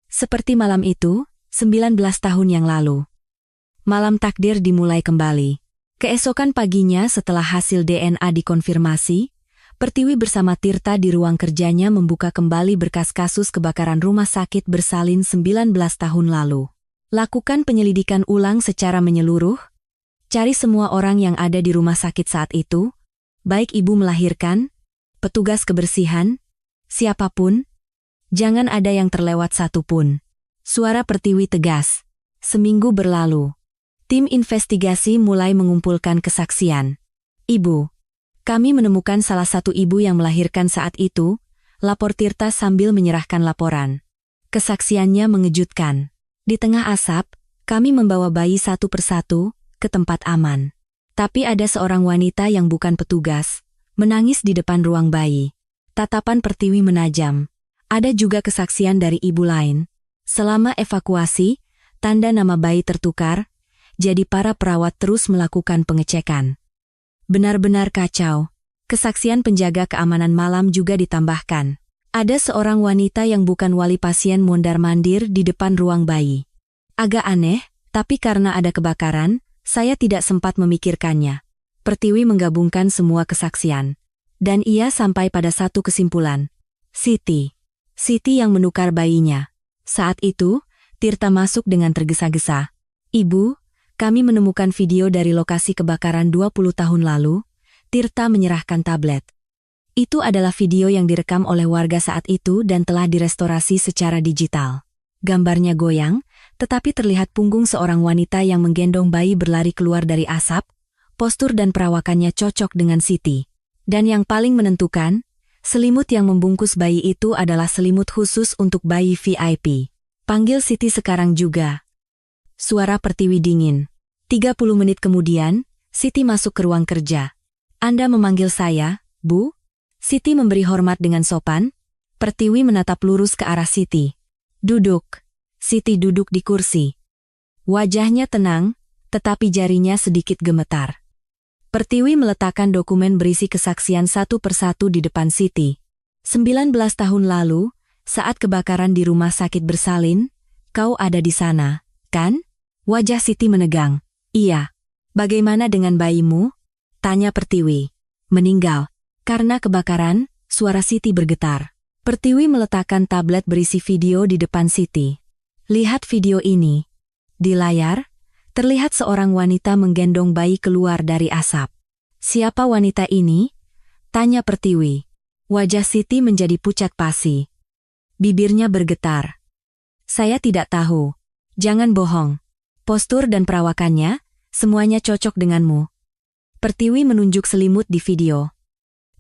Seperti malam itu, 19 tahun yang lalu. Malam takdir dimulai kembali. Keesokan paginya setelah hasil DNA dikonfirmasi, Pertiwi bersama Tirta di ruang kerjanya membuka kembali berkas kasus kebakaran rumah sakit bersalin 19 tahun lalu. Lakukan penyelidikan ulang secara menyeluruh, cari semua orang yang ada di rumah sakit saat itu, baik ibu melahirkan, petugas kebersihan, siapapun, jangan ada yang terlewat satupun. Suara Pertiwi tegas. Seminggu berlalu. Tim investigasi mulai mengumpulkan kesaksian. Ibu, kami menemukan salah satu ibu yang melahirkan saat itu, lapor Tirta sambil menyerahkan laporan. Kesaksiannya mengejutkan. Di tengah asap, kami membawa bayi satu persatu ke tempat aman. Tapi ada seorang wanita yang bukan petugas, menangis di depan ruang bayi. Tatapan Pertiwi menajam. Ada juga kesaksian dari ibu lain. Selama evakuasi, tanda nama bayi tertukar, jadi para perawat terus melakukan pengecekan. Benar-benar kacau. Kesaksian penjaga keamanan malam juga ditambahkan. Ada seorang wanita yang bukan wali pasien mondar-mandir di depan ruang bayi. Agak aneh, tapi karena ada kebakaran, saya tidak sempat memikirkannya. Pertiwi menggabungkan semua kesaksian. Dan ia sampai pada satu kesimpulan. Siti yang menukar bayinya. Saat itu, Tirta masuk dengan tergesa-gesa. Ibu, kami menemukan video dari lokasi kebakaran 20 tahun lalu. Tirta menyerahkan tablet. Itu adalah video yang direkam oleh warga saat itu dan telah direstorasi secara digital. Gambarnya goyang, tetapi terlihat punggung seorang wanita yang menggendong bayi berlari keluar dari asap. Postur dan perawakannya cocok dengan Siti. Dan yang paling menentukan, selimut yang membungkus bayi itu adalah selimut khusus untuk bayi VIP. Panggil Siti sekarang juga. Suara Pertiwi dingin. 30 menit kemudian, Siti masuk ke ruang kerja. Anda memanggil saya, Bu? Siti memberi hormat dengan sopan. Pertiwi menatap lurus ke arah Siti. Duduk. Siti duduk di kursi. Wajahnya tenang, tetapi jarinya sedikit gemetar. Pertiwi meletakkan dokumen berisi kesaksian satu persatu di depan Siti. 19 tahun lalu, saat kebakaran di rumah sakit bersalin, kau ada di sana, kan? Wajah Siti menegang. Iya. Bagaimana dengan bayimu? Tanya Pertiwi. Meninggal. Karena kebakaran, suara Siti bergetar. Pertiwi meletakkan tablet berisi video di depan Siti. Lihat video ini. Di layar, terlihat seorang wanita menggendong bayi keluar dari asap. Siapa wanita ini? Tanya Pertiwi. Wajah Siti menjadi pucat pasi. Bibirnya bergetar. Saya tidak tahu. Jangan bohong. Postur dan perawakannya, semuanya cocok denganmu. Pertiwi menunjuk selimut di video.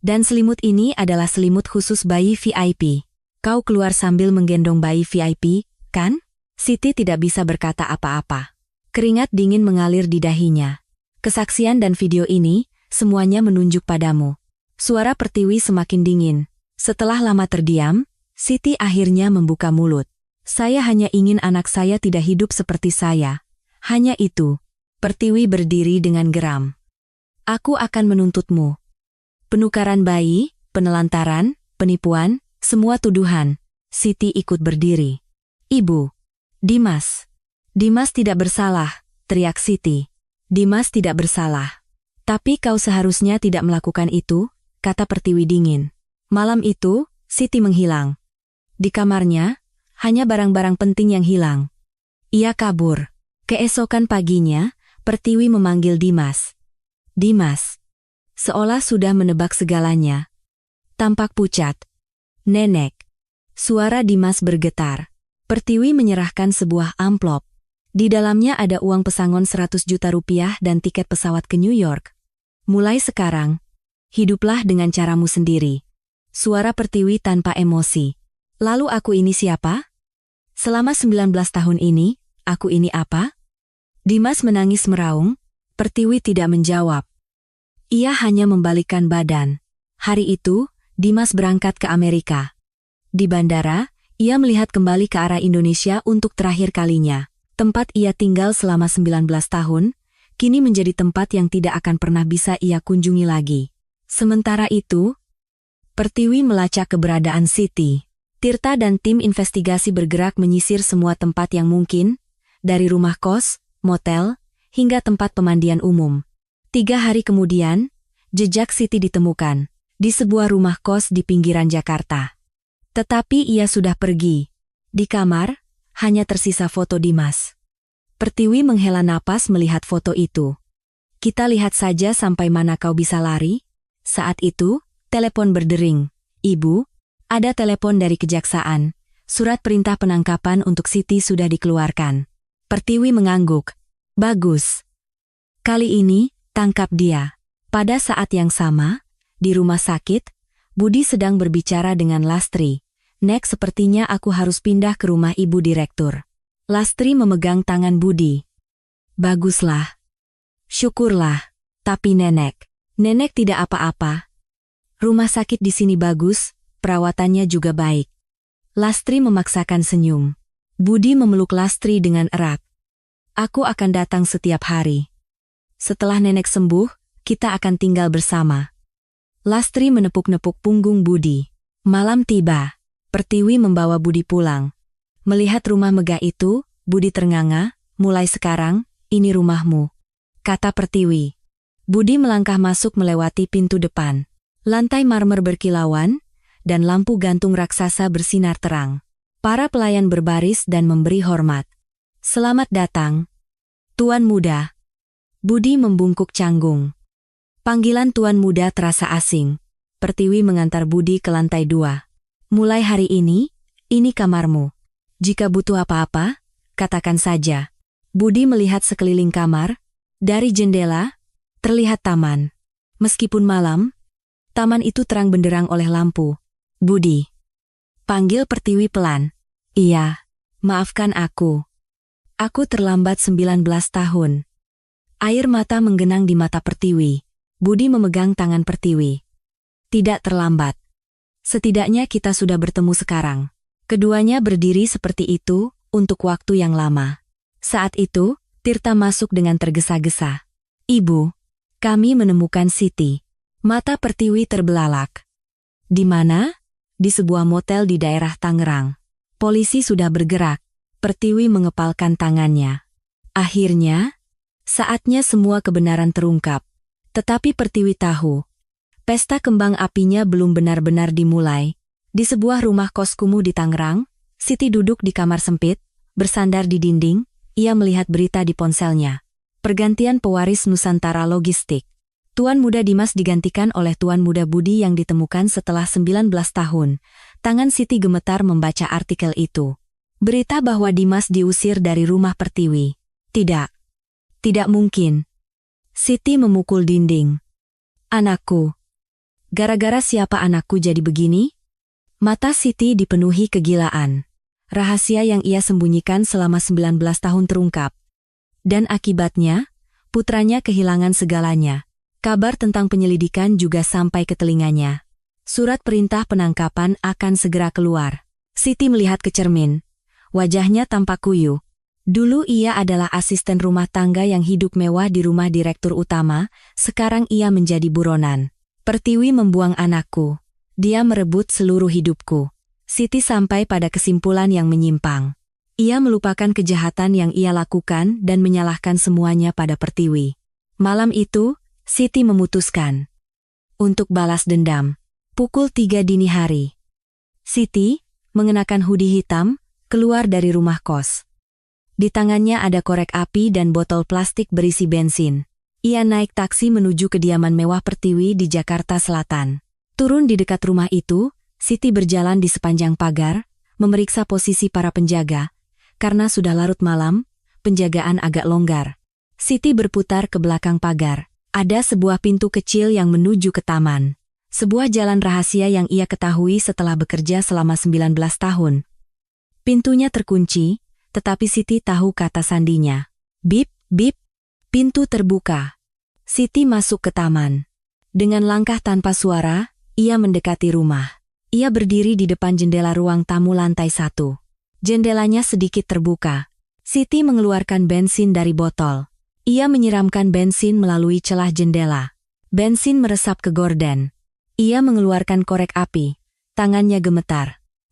Dan selimut ini adalah selimut khusus bayi VIP. Kau keluar sambil menggendong bayi VIP, kan? Siti tidak bisa berkata apa-apa. Keringat dingin mengalir di dahinya. Kesaksian dan video ini, semuanya menunjuk padamu. Suara Pertiwi semakin dingin. Setelah lama terdiam, Siti akhirnya membuka mulut. Saya hanya ingin anak saya tidak hidup seperti saya. Hanya itu. Pertiwi berdiri dengan geram. Aku akan menuntutmu. Penukaran bayi, penelantaran, penipuan, semua tuduhan. Siti ikut berdiri. Ibu. Dimas. Dimas tidak bersalah, teriak Siti. Dimas tidak bersalah. Tapi kau seharusnya tidak melakukan itu, kata Pertiwi dingin. Malam itu, Siti menghilang. Di kamarnya, hanya barang-barang penting yang hilang. Ia kabur. Keesokan paginya, Pertiwi memanggil Dimas. Dimas. Seolah sudah menebak segalanya. Tampak pucat. Nenek. Suara Dimas bergetar. Pertiwi menyerahkan sebuah amplop. Di dalamnya ada uang pesangon 100 juta rupiah dan tiket pesawat ke New York. Mulai sekarang, hiduplah dengan caramu sendiri. Suara Pertiwi tanpa emosi. Lalu aku ini siapa? Selama 19 tahun ini, aku ini apa? Dimas menangis meraung. Pertiwi tidak menjawab. Ia hanya membalikkan badan. Hari itu, Dimas berangkat ke Amerika. Di bandara, ia melihat kembali ke arah Indonesia untuk terakhir kalinya. Tempat ia tinggal selama 19 tahun, kini menjadi tempat yang tidak akan pernah bisa ia kunjungi lagi. Sementara itu, Pertiwi melacak keberadaan Siti. Tirta dan tim investigasi bergerak menyisir semua tempat yang mungkin, dari rumah kos, motel, hingga tempat pemandian umum. 3 hari kemudian, jejak Siti ditemukan di sebuah rumah kos di pinggiran Jakarta. Tetapi ia sudah pergi. Di kamar, hanya tersisa foto Dimas. Pertiwi menghela napas melihat foto itu. Kita lihat saja sampai mana kau bisa lari. Saat itu, telepon berdering. Ibu, ada telepon dari kejaksaan. Surat perintah penangkapan untuk Siti sudah dikeluarkan. Pertiwi mengangguk. Bagus. Kali ini, tangkap dia. Pada saat yang sama, di rumah sakit, Budi sedang berbicara dengan Lastri. Nek, sepertinya aku harus pindah ke rumah ibu direktur. Lastri memegang tangan Budi. Baguslah. Syukurlah. Tapi Nenek tidak apa-apa. Rumah sakit di sini bagus, perawatannya juga baik. Lastri memaksakan senyum. Budi memeluk Lastri dengan erat. Aku akan datang setiap hari. Setelah Nenek sembuh, kita akan tinggal bersama. Lastri menepuk-nepuk punggung Budi. Malam tiba. Pertiwi membawa Budi pulang. Melihat rumah megah itu, Budi ternganga. Mulai sekarang, ini rumahmu, kata Pertiwi. Budi melangkah masuk melewati pintu depan. Lantai marmer berkilauan, dan lampu gantung raksasa bersinar terang. Para pelayan berbaris dan memberi hormat. Selamat datang, Tuan Muda. Budi membungkuk canggung. Panggilan Tuan Muda terasa asing. Pertiwi mengantar Budi ke lantai 2. Mulai hari ini kamarmu. Jika butuh apa-apa, katakan saja. Budi melihat sekeliling kamar. Dari jendela, terlihat taman. Meskipun malam, taman itu terang benderang oleh lampu. Budi. Panggil Pertiwi pelan. Iya, maafkan aku. Aku terlambat 19 tahun. Air mata menggenang di mata Pertiwi. Budi memegang tangan Pertiwi. Tidak terlambat. Setidaknya kita sudah bertemu sekarang. Keduanya berdiri seperti itu untuk waktu yang lama. Saat itu, Tirta masuk dengan tergesa-gesa. Ibu, kami menemukan Siti. Mata Pertiwi terbelalak. Di mana? Di sebuah motel di daerah Tangerang. Polisi sudah bergerak. Pertiwi mengepalkan tangannya. Akhirnya, saatnya semua kebenaran terungkap. Tetapi Pertiwi tahu, pesta kembang apinya belum benar-benar dimulai. Di sebuah rumah kos kumuh di Tangerang, Siti duduk di kamar sempit, bersandar di dinding, ia melihat berita di ponselnya. Pergantian pewaris Nusantara Logistik. Tuan Muda Dimas digantikan oleh Tuan Muda Budi yang ditemukan setelah 19 tahun. Tangan Siti gemetar membaca artikel itu. Berita bahwa Dimas diusir dari rumah Pertiwi. Tidak mungkin. Siti memukul dinding. Anakku. Gara-gara siapa anakku jadi begini? Mata Siti dipenuhi kegilaan. Rahasia yang ia sembunyikan selama 19 tahun terungkap. Dan akibatnya, putranya kehilangan segalanya. Kabar tentang penyelidikan juga sampai ke telinganya. Surat perintah penangkapan akan segera keluar. Siti melihat ke cermin. Wajahnya tampak kuyu. Dulu ia adalah asisten rumah tangga yang hidup mewah di rumah direktur utama, sekarang ia menjadi buronan. Pertiwi membuang anakku. Dia merebut seluruh hidupku. Siti sampai pada kesimpulan yang menyimpang. Ia melupakan kejahatan yang ia lakukan dan menyalahkan semuanya pada Pertiwi. Malam itu, Siti memutuskan untuk balas dendam. Pukul 3 dini hari. Siti, mengenakan hoodie hitam, keluar dari rumah kos. Di tangannya ada korek api dan botol plastik berisi bensin. Ia naik taksi menuju kediaman mewah Pertiwi di Jakarta Selatan. Turun di dekat rumah itu, Siti berjalan di sepanjang pagar, memeriksa posisi para penjaga. Karena sudah larut malam, penjagaan agak longgar. Siti berputar ke belakang pagar. Ada sebuah pintu kecil yang menuju ke taman. Sebuah jalan rahasia yang ia ketahui setelah bekerja selama 19 tahun. Pintunya terkunci, tetapi Siti tahu kata sandinya. Bip, bip. Pintu terbuka. Siti masuk ke taman. Dengan langkah tanpa suara, ia mendekati rumah. Ia berdiri di depan jendela ruang tamu lantai 1. Jendelanya sedikit terbuka. Siti mengeluarkan bensin dari botol. Ia menyiramkan bensin melalui celah jendela. Bensin meresap ke gorden. Ia mengeluarkan korek api. Tangannya gemetar.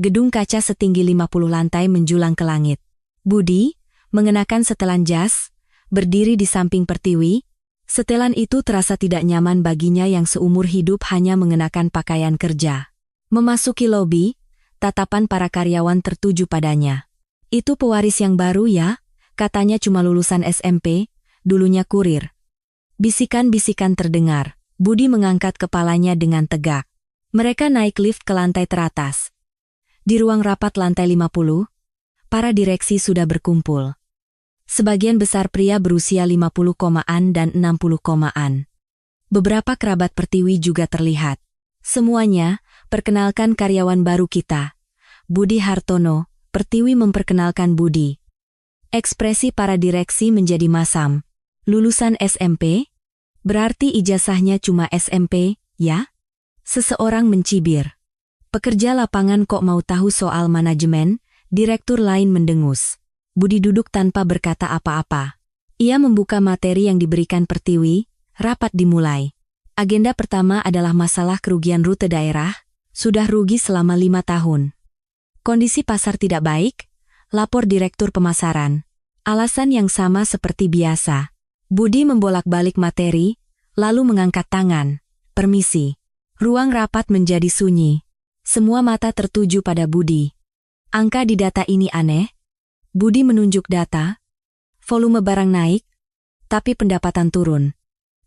Gedung kaca setinggi 50 lantai menjulang ke langit. Budi, mengenakan setelan jas, berdiri di samping Pertiwi. Setelan itu terasa tidak nyaman baginya yang seumur hidup hanya mengenakan pakaian kerja. Memasuki lobi, tatapan para karyawan tertuju padanya. Itu pewaris yang baru ya, katanya cuma lulusan SMP, dulunya kurir. Bisikan-bisikan terdengar. Budi mengangkat kepalanya dengan tegak. Mereka naik lift ke lantai teratas. Di ruang rapat lantai 50, para direksi sudah berkumpul. Sebagian besar pria berusia 50-an dan 60-an. Beberapa kerabat Pertiwi juga terlihat. Semuanya, perkenalkan karyawan baru kita. Budi Hartono, Pertiwi memperkenalkan Budi. Ekspresi para direksi menjadi masam. Lulusan SMP? Berarti ijazahnya cuma SMP, ya? Seseorang mencibir. Pekerja lapangan kok mau tahu soal manajemen? Direktur lain mendengus. Budi duduk tanpa berkata apa-apa. Ia membuka materi yang diberikan Pertiwi, rapat dimulai. Agenda pertama adalah masalah kerugian rute daerah, sudah rugi selama 5 tahun. Kondisi pasar tidak baik, lapor Direktur Pemasaran. Alasan yang sama seperti biasa. Budi membolak-balik materi, lalu mengangkat tangan. Permisi. Ruang rapat menjadi sunyi. Semua mata tertuju pada Budi. Angka di data ini aneh. Budi menunjuk data. Volume barang naik, tapi pendapatan turun.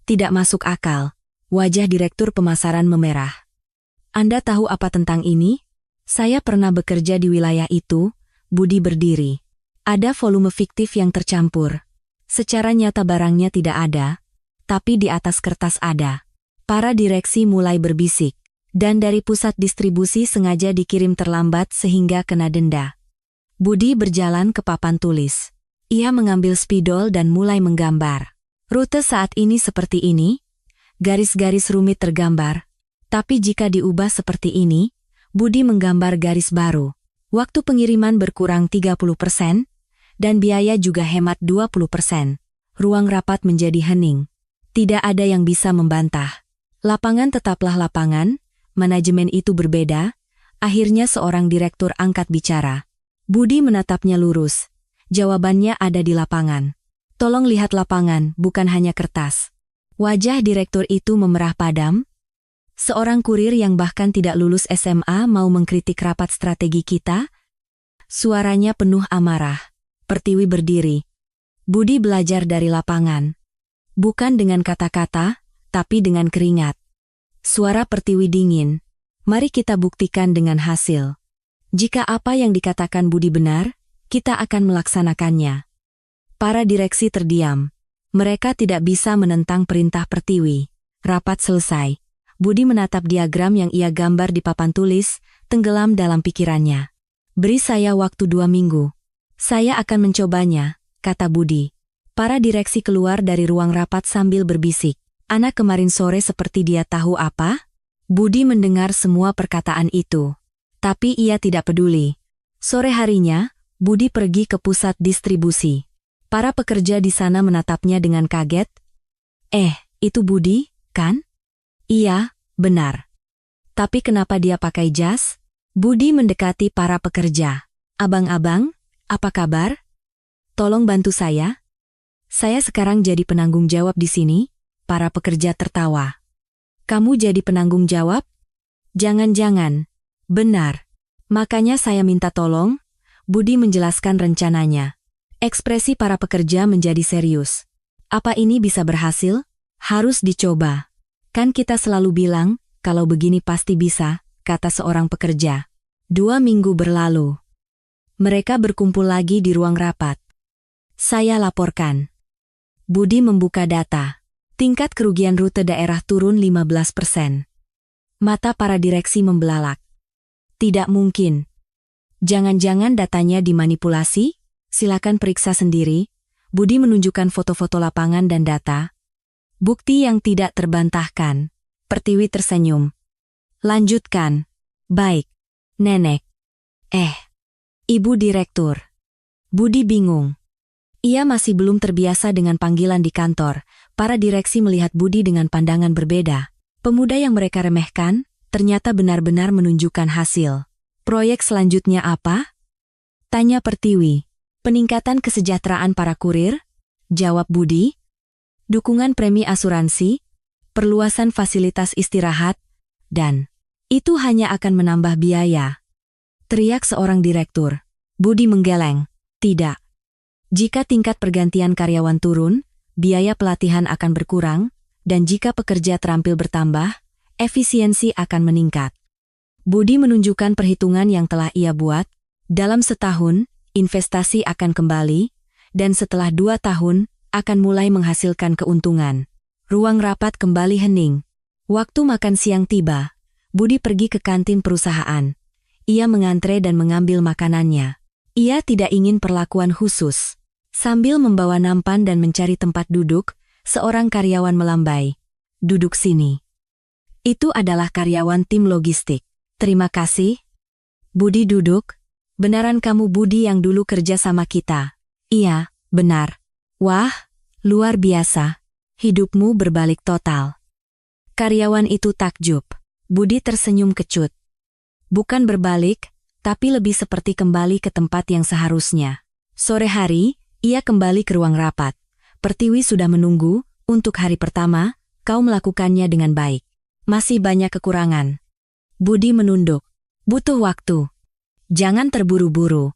Tidak masuk akal. Wajah Direktur Pemasaran memerah. Anda tahu apa tentang ini? Saya pernah bekerja di wilayah itu. Budi berdiri. Ada volume fiktif yang tercampur. Secara nyata barangnya tidak ada, tapi di atas kertas ada. Para direksi mulai berbisik. Dan dari pusat distribusi sengaja dikirim terlambat sehingga kena denda. Budi berjalan ke papan tulis. Ia mengambil spidol dan mulai menggambar. Rute saat ini seperti ini. Garis-garis rumit tergambar. Tapi jika diubah seperti ini, Budi menggambar garis baru. Waktu pengiriman berkurang 30%, dan biaya juga hemat 20%. Ruang rapat menjadi hening. Tidak ada yang bisa membantah. Lapangan tetaplah lapangan, manajemen itu berbeda. Akhirnya seorang direktur angkat bicara. Budi menatapnya lurus. Jawabannya ada di lapangan. Tolong lihat lapangan, bukan hanya kertas. Wajah direktur itu memerah padam. Seorang kurir yang bahkan tidak lulus SMA mau mengkritik rapat strategi kita? Suaranya penuh amarah. Pertiwi berdiri. Budi belajar dari lapangan. Bukan dengan kata-kata, tapi dengan keringat. Suara Pertiwi dingin. Mari kita buktikan dengan hasil. Jika apa yang dikatakan Budi benar, kita akan melaksanakannya. Para direksi terdiam. Mereka tidak bisa menentang perintah Pertiwi. Rapat selesai. Budi menatap diagram yang ia gambar di papan tulis, tenggelam dalam pikirannya. Beri saya waktu 2 minggu. Saya akan mencobanya, kata Budi. Para direksi keluar dari ruang rapat sambil berbisik. Anak kemarin sore seperti dia tahu apa? Budi mendengar semua perkataan itu. Tapi ia tidak peduli. Sore harinya, Budi pergi ke pusat distribusi. Para pekerja di sana menatapnya dengan kaget. Itu Budi, kan? Iya, benar. Tapi kenapa dia pakai jas? Budi mendekati para pekerja. Abang-abang, apa kabar? Tolong bantu saya. Saya sekarang jadi penanggung jawab di sini. Para pekerja tertawa. Kamu jadi penanggung jawab? Jangan-jangan. Benar. Makanya saya minta tolong. Budi menjelaskan rencananya. Ekspresi para pekerja menjadi serius. Apa ini bisa berhasil? Harus dicoba. Kan kita selalu bilang, kalau begini pasti bisa, kata seorang pekerja. 2 minggu berlalu. Mereka berkumpul lagi di ruang rapat. Saya laporkan. Budi membuka data. Tingkat kerugian rute daerah turun 15%. Mata para direksi membelalak. Tidak mungkin. Jangan-jangan datanya dimanipulasi? Silakan periksa sendiri. Budi menunjukkan foto-foto lapangan dan data. Bukti yang tidak terbantahkan. Pertiwi tersenyum. Lanjutkan. Baik. Nenek. Ibu Direktur. Budi bingung. Ia masih belum terbiasa dengan panggilan di kantor. Para direksi melihat Budi dengan pandangan berbeda. Pemuda yang mereka remehkan, ternyata benar-benar menunjukkan hasil. Proyek selanjutnya apa? Tanya Pertiwi. Peningkatan kesejahteraan para kurir? Jawab Budi. Dukungan premi asuransi, perluasan fasilitas istirahat, dan itu hanya akan menambah biaya. Teriak seorang direktur. Budi menggeleng. Tidak. Jika tingkat pergantian karyawan turun, biaya pelatihan akan berkurang, dan jika pekerja terampil bertambah, efisiensi akan meningkat. Budi menunjukkan perhitungan yang telah ia buat. Dalam setahun, investasi akan kembali, dan setelah 2 tahun, akan mulai menghasilkan keuntungan. Ruang rapat kembali hening. Waktu makan siang tiba. Budi pergi ke kantin perusahaan. Ia mengantre dan mengambil makanannya. Ia tidak ingin perlakuan khusus. Sambil membawa nampan dan mencari tempat duduk, seorang karyawan melambai. Duduk sini. Itu adalah karyawan tim logistik. Terima kasih. Budi duduk. Benaran kamu Budi yang dulu kerja sama kita? Iya, benar. Wah, luar biasa. Hidupmu berbalik total. Karyawan itu takjub. Budi tersenyum kecut. Bukan berbalik, tapi lebih seperti kembali ke tempat yang seharusnya. Sore hari, ia kembali ke ruang rapat. Pertiwi sudah menunggu. Untuk hari pertama, kau melakukannya dengan baik. Masih banyak kekurangan. Budi menunduk. Butuh waktu. Jangan terburu-buru.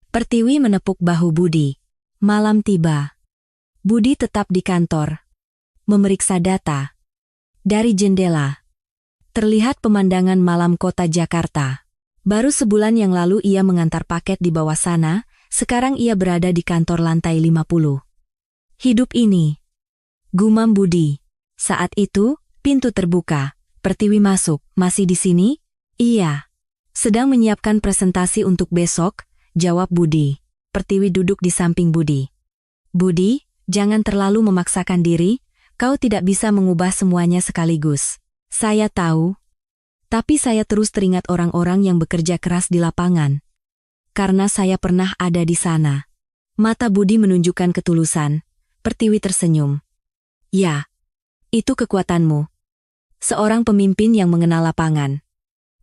Pertiwi menepuk bahu Budi. Malam tiba. Budi tetap di kantor. Memeriksa data. Dari jendela, terlihat pemandangan malam kota Jakarta. Baru sebulan yang lalu ia mengantar paket di bawah sana, sekarang ia berada di kantor lantai 50. Hidup ini. Gumam Budi. Saat itu, pintu terbuka. Pertiwi masuk. Masih di sini? Iya. Sedang menyiapkan presentasi untuk besok, jawab Budi. Pertiwi duduk di samping Budi. Budi, jangan terlalu memaksakan diri, kau tidak bisa mengubah semuanya sekaligus. Saya tahu. Tapi saya terus teringat orang-orang yang bekerja keras di lapangan. Karena saya pernah ada di sana. Mata Budi menunjukkan ketulusan. Pertiwi tersenyum. Ya, itu kekuatanmu. Seorang pemimpin yang mengenal lapangan.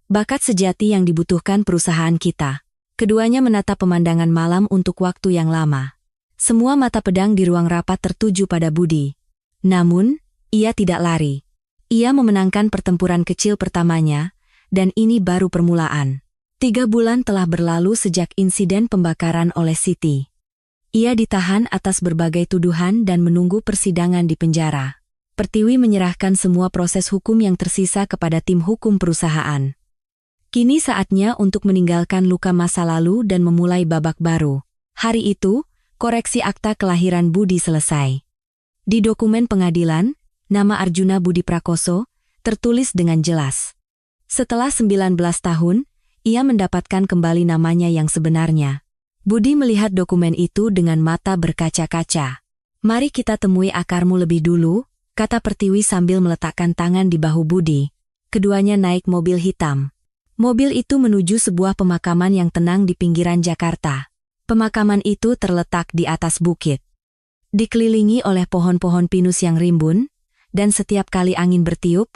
Bakat sejati yang dibutuhkan perusahaan kita. Keduanya menatap pemandangan malam untuk waktu yang lama. Semua mata pedang di ruang rapat tertuju pada Budi. Namun, ia tidak lari. Ia memenangkan pertempuran kecil pertamanya, dan ini baru permulaan. 3 bulan telah berlalu sejak insiden pembakaran oleh Siti. Ia ditahan atas berbagai tuduhan dan menunggu persidangan di penjara. Pertiwi menyerahkan semua proses hukum yang tersisa kepada tim hukum perusahaan. Kini saatnya untuk meninggalkan luka masa lalu dan memulai babak baru. Hari itu, koreksi akta kelahiran Budi selesai. Di dokumen pengadilan, nama Arjuna Budi Prakoso tertulis dengan jelas. Setelah 19 tahun, ia mendapatkan kembali namanya yang sebenarnya. Budi melihat dokumen itu dengan mata berkaca-kaca. Mari kita temui akarmu lebih dulu, kata Pertiwi sambil meletakkan tangan di bahu Budi. Keduanya naik mobil hitam. Mobil itu menuju sebuah pemakaman yang tenang di pinggiran Jakarta. Pemakaman itu terletak di atas bukit. Dikelilingi oleh pohon-pohon pinus yang rimbun, dan setiap kali angin bertiup,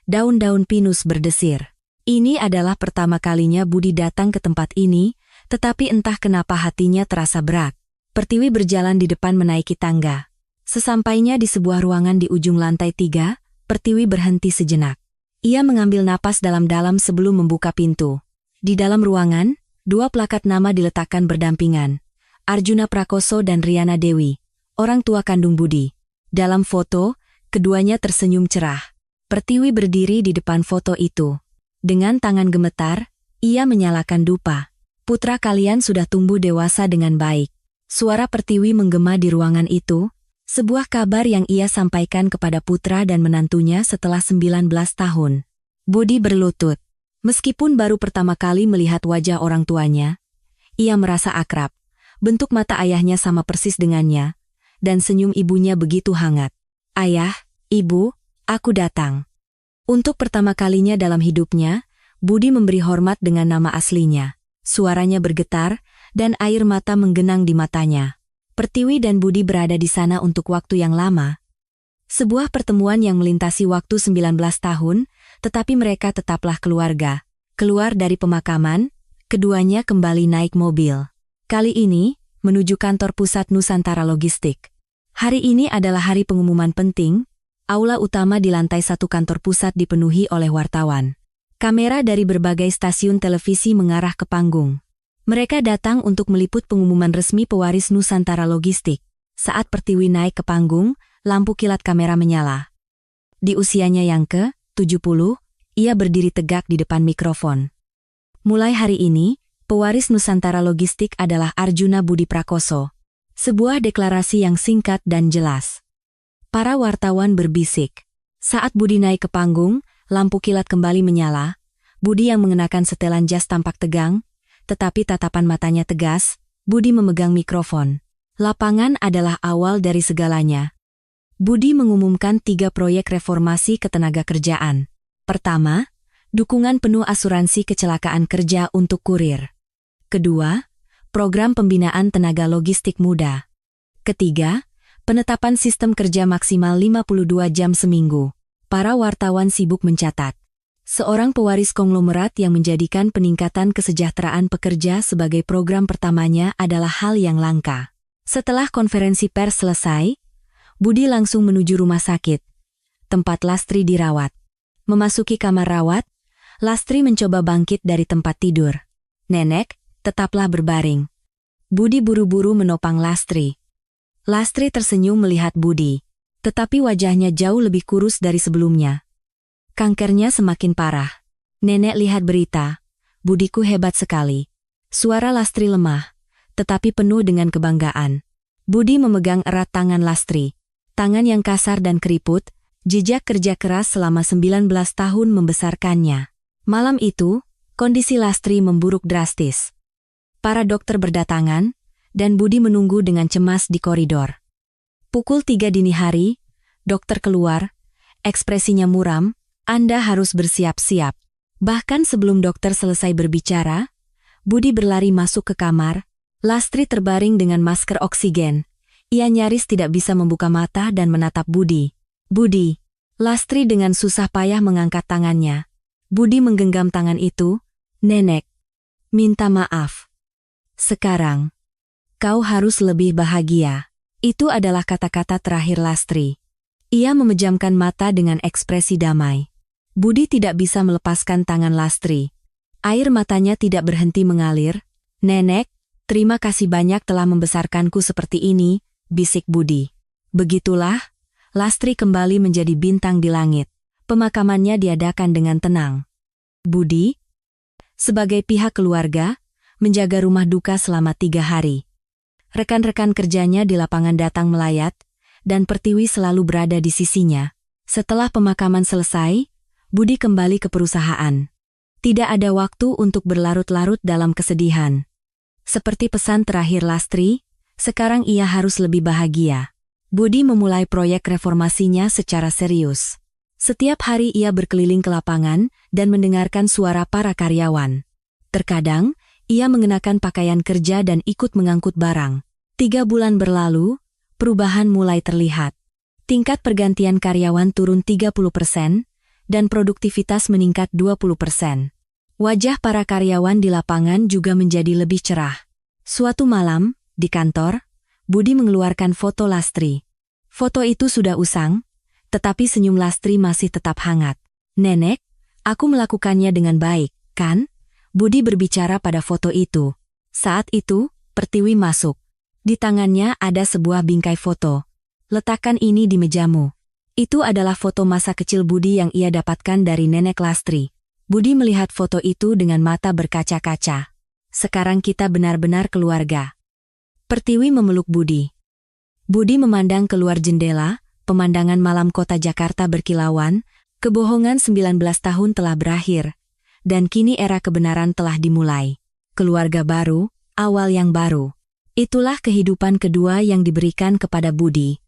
daun-daun pinus berdesir. Ini adalah pertama kalinya Budi datang ke tempat ini, tetapi entah kenapa hatinya terasa berat. Pertiwi berjalan di depan menaiki tangga. Sesampainya di sebuah ruangan di ujung lantai 3, Pertiwi berhenti sejenak. Ia mengambil napas dalam-dalam sebelum membuka pintu. Di dalam ruangan, 2 plakat nama diletakkan berdampingan. Arjuna Prakoso dan Riana Dewi, orang tua kandung Budi. Dalam foto, keduanya tersenyum cerah. Pertiwi berdiri di depan foto itu. Dengan tangan gemetar, ia menyalakan dupa. Putra kalian sudah tumbuh dewasa dengan baik. Suara Pertiwi menggema di ruangan itu. Sebuah kabar yang ia sampaikan kepada putra dan menantunya setelah 19 tahun. Budi berlutut. Meskipun baru pertama kali melihat wajah orang tuanya, ia merasa akrab. Bentuk mata ayahnya sama persis dengannya, dan senyum ibunya begitu hangat. Ayah, ibu, aku datang. Untuk pertama kalinya dalam hidupnya, Budi memberi hormat dengan nama aslinya. Suaranya bergetar, dan air mata menggenang di matanya. Pertiwi dan Budi berada di sana untuk waktu yang lama. Sebuah pertemuan yang melintasi waktu 19 tahun, tetapi mereka tetaplah keluarga. Keluar dari pemakaman, Keduanya kembali naik mobil. Kali ini, menuju kantor pusat Nusantara Logistik. Hari ini adalah hari pengumuman penting. Aula utama di lantai 1 kantor pusat dipenuhi oleh wartawan. Kamera dari berbagai stasiun televisi mengarah ke panggung. Mereka datang untuk meliput pengumuman resmi pewaris Nusantara Logistik. Saat Pertiwi naik ke panggung, lampu kilat kamera menyala. Di usianya yang ke-70, ia berdiri tegak di depan mikrofon. Mulai hari ini, pewaris Nusantara Logistik adalah Arjuna Budi Prakoso. Sebuah deklarasi yang singkat dan jelas. Para wartawan berbisik. Saat Budi naik ke panggung, lampu kilat kembali menyala. Budi yang mengenakan setelan jas tampak tegang, tetapi tatapan matanya tegas. Budi memegang mikrofon. Lapangan adalah awal dari segalanya. Budi mengumumkan 3 proyek reformasi ketenagakerjaan. Pertama, dukungan penuh asuransi kecelakaan kerja untuk kurir. Kedua, program pembinaan tenaga logistik muda. Ketiga, penetapan sistem kerja maksimal 52 jam seminggu. Para wartawan sibuk mencatat. Seorang pewaris konglomerat yang menjadikan peningkatan kesejahteraan pekerja sebagai program pertamanya adalah hal yang langka. Setelah konferensi pers selesai, Budi langsung menuju rumah sakit, tempat Lastri dirawat. Memasuki kamar rawat, Lastri mencoba bangkit dari tempat tidur. "Nenek, tetaplah berbaring." Budi buru-buru menopang Lastri. Lastri tersenyum melihat Budi, tetapi wajahnya jauh lebih kurus dari sebelumnya. Kankernya semakin parah. "Nenek lihat berita. Budiku hebat sekali." Suara Lastri lemah, tetapi penuh dengan kebanggaan. Budi memegang erat tangan Lastri. Tangan yang kasar dan keriput, jejak kerja keras selama 19 tahun membesarkannya. Malam itu, kondisi Lastri memburuk drastis. Para dokter berdatangan, dan Budi menunggu dengan cemas di koridor. Pukul 3 dini hari, dokter keluar, ekspresinya muram. "Anda harus bersiap-siap." Bahkan sebelum dokter selesai berbicara, Budi berlari masuk ke kamar. Lastri terbaring dengan masker oksigen. Ia nyaris tidak bisa membuka mata dan menatap Budi. "Budi." Lastri dengan susah payah mengangkat tangannya. Budi menggenggam tangan itu. "Nenek, minta maaf. Sekarang, kau harus lebih bahagia." Itu adalah kata-kata terakhir Lastri. Ia memejamkan mata dengan ekspresi damai. Budi tidak bisa melepaskan tangan Lastri. Air matanya tidak berhenti mengalir. "Nenek, terima kasih banyak telah membesarkanku seperti ini," bisik Budi. Begitulah, Lastri kembali menjadi bintang di langit. Pemakamannya diadakan dengan tenang. Budi, sebagai pihak keluarga, menjaga rumah duka selama 3 hari. Rekan-rekan kerjanya di lapangan datang melayat, dan Pertiwi selalu berada di sisinya. Setelah pemakaman selesai, Budi kembali ke perusahaan. Tidak ada waktu untuk berlarut-larut dalam kesedihan. Seperti pesan terakhir Lastri, sekarang ia harus lebih bahagia. Budi memulai proyek reformasinya secara serius. Setiap hari ia berkeliling ke lapangan dan mendengarkan suara para karyawan. Terkadang, ia mengenakan pakaian kerja dan ikut mengangkut barang. 3 bulan berlalu, perubahan mulai terlihat. Tingkat pergantian karyawan turun 30%, dan produktivitas meningkat 20%. Wajah para karyawan di lapangan juga menjadi lebih cerah. Suatu malam, di kantor, Budi mengeluarkan foto Lastri. Foto itu sudah usang, tetapi senyum Lastri masih tetap hangat. "Nenek, aku melakukannya dengan baik, kan?" Budi berbicara pada foto itu. Saat itu, Pertiwi masuk. Di tangannya ada sebuah bingkai foto. "Letakkan ini di mejamu." Itu adalah foto masa kecil Budi yang ia dapatkan dari nenek Lastri. Budi melihat foto itu dengan mata berkaca-kaca. "Sekarang kita benar-benar keluarga." Pertiwi memeluk Budi. Budi memandang keluar jendela. Pemandangan malam kota Jakarta berkilauan, kebohongan 19 tahun telah berakhir, dan kini era kebenaran telah dimulai. Keluarga baru, awal yang baru. Itulah kehidupan kedua yang diberikan kepada Budi.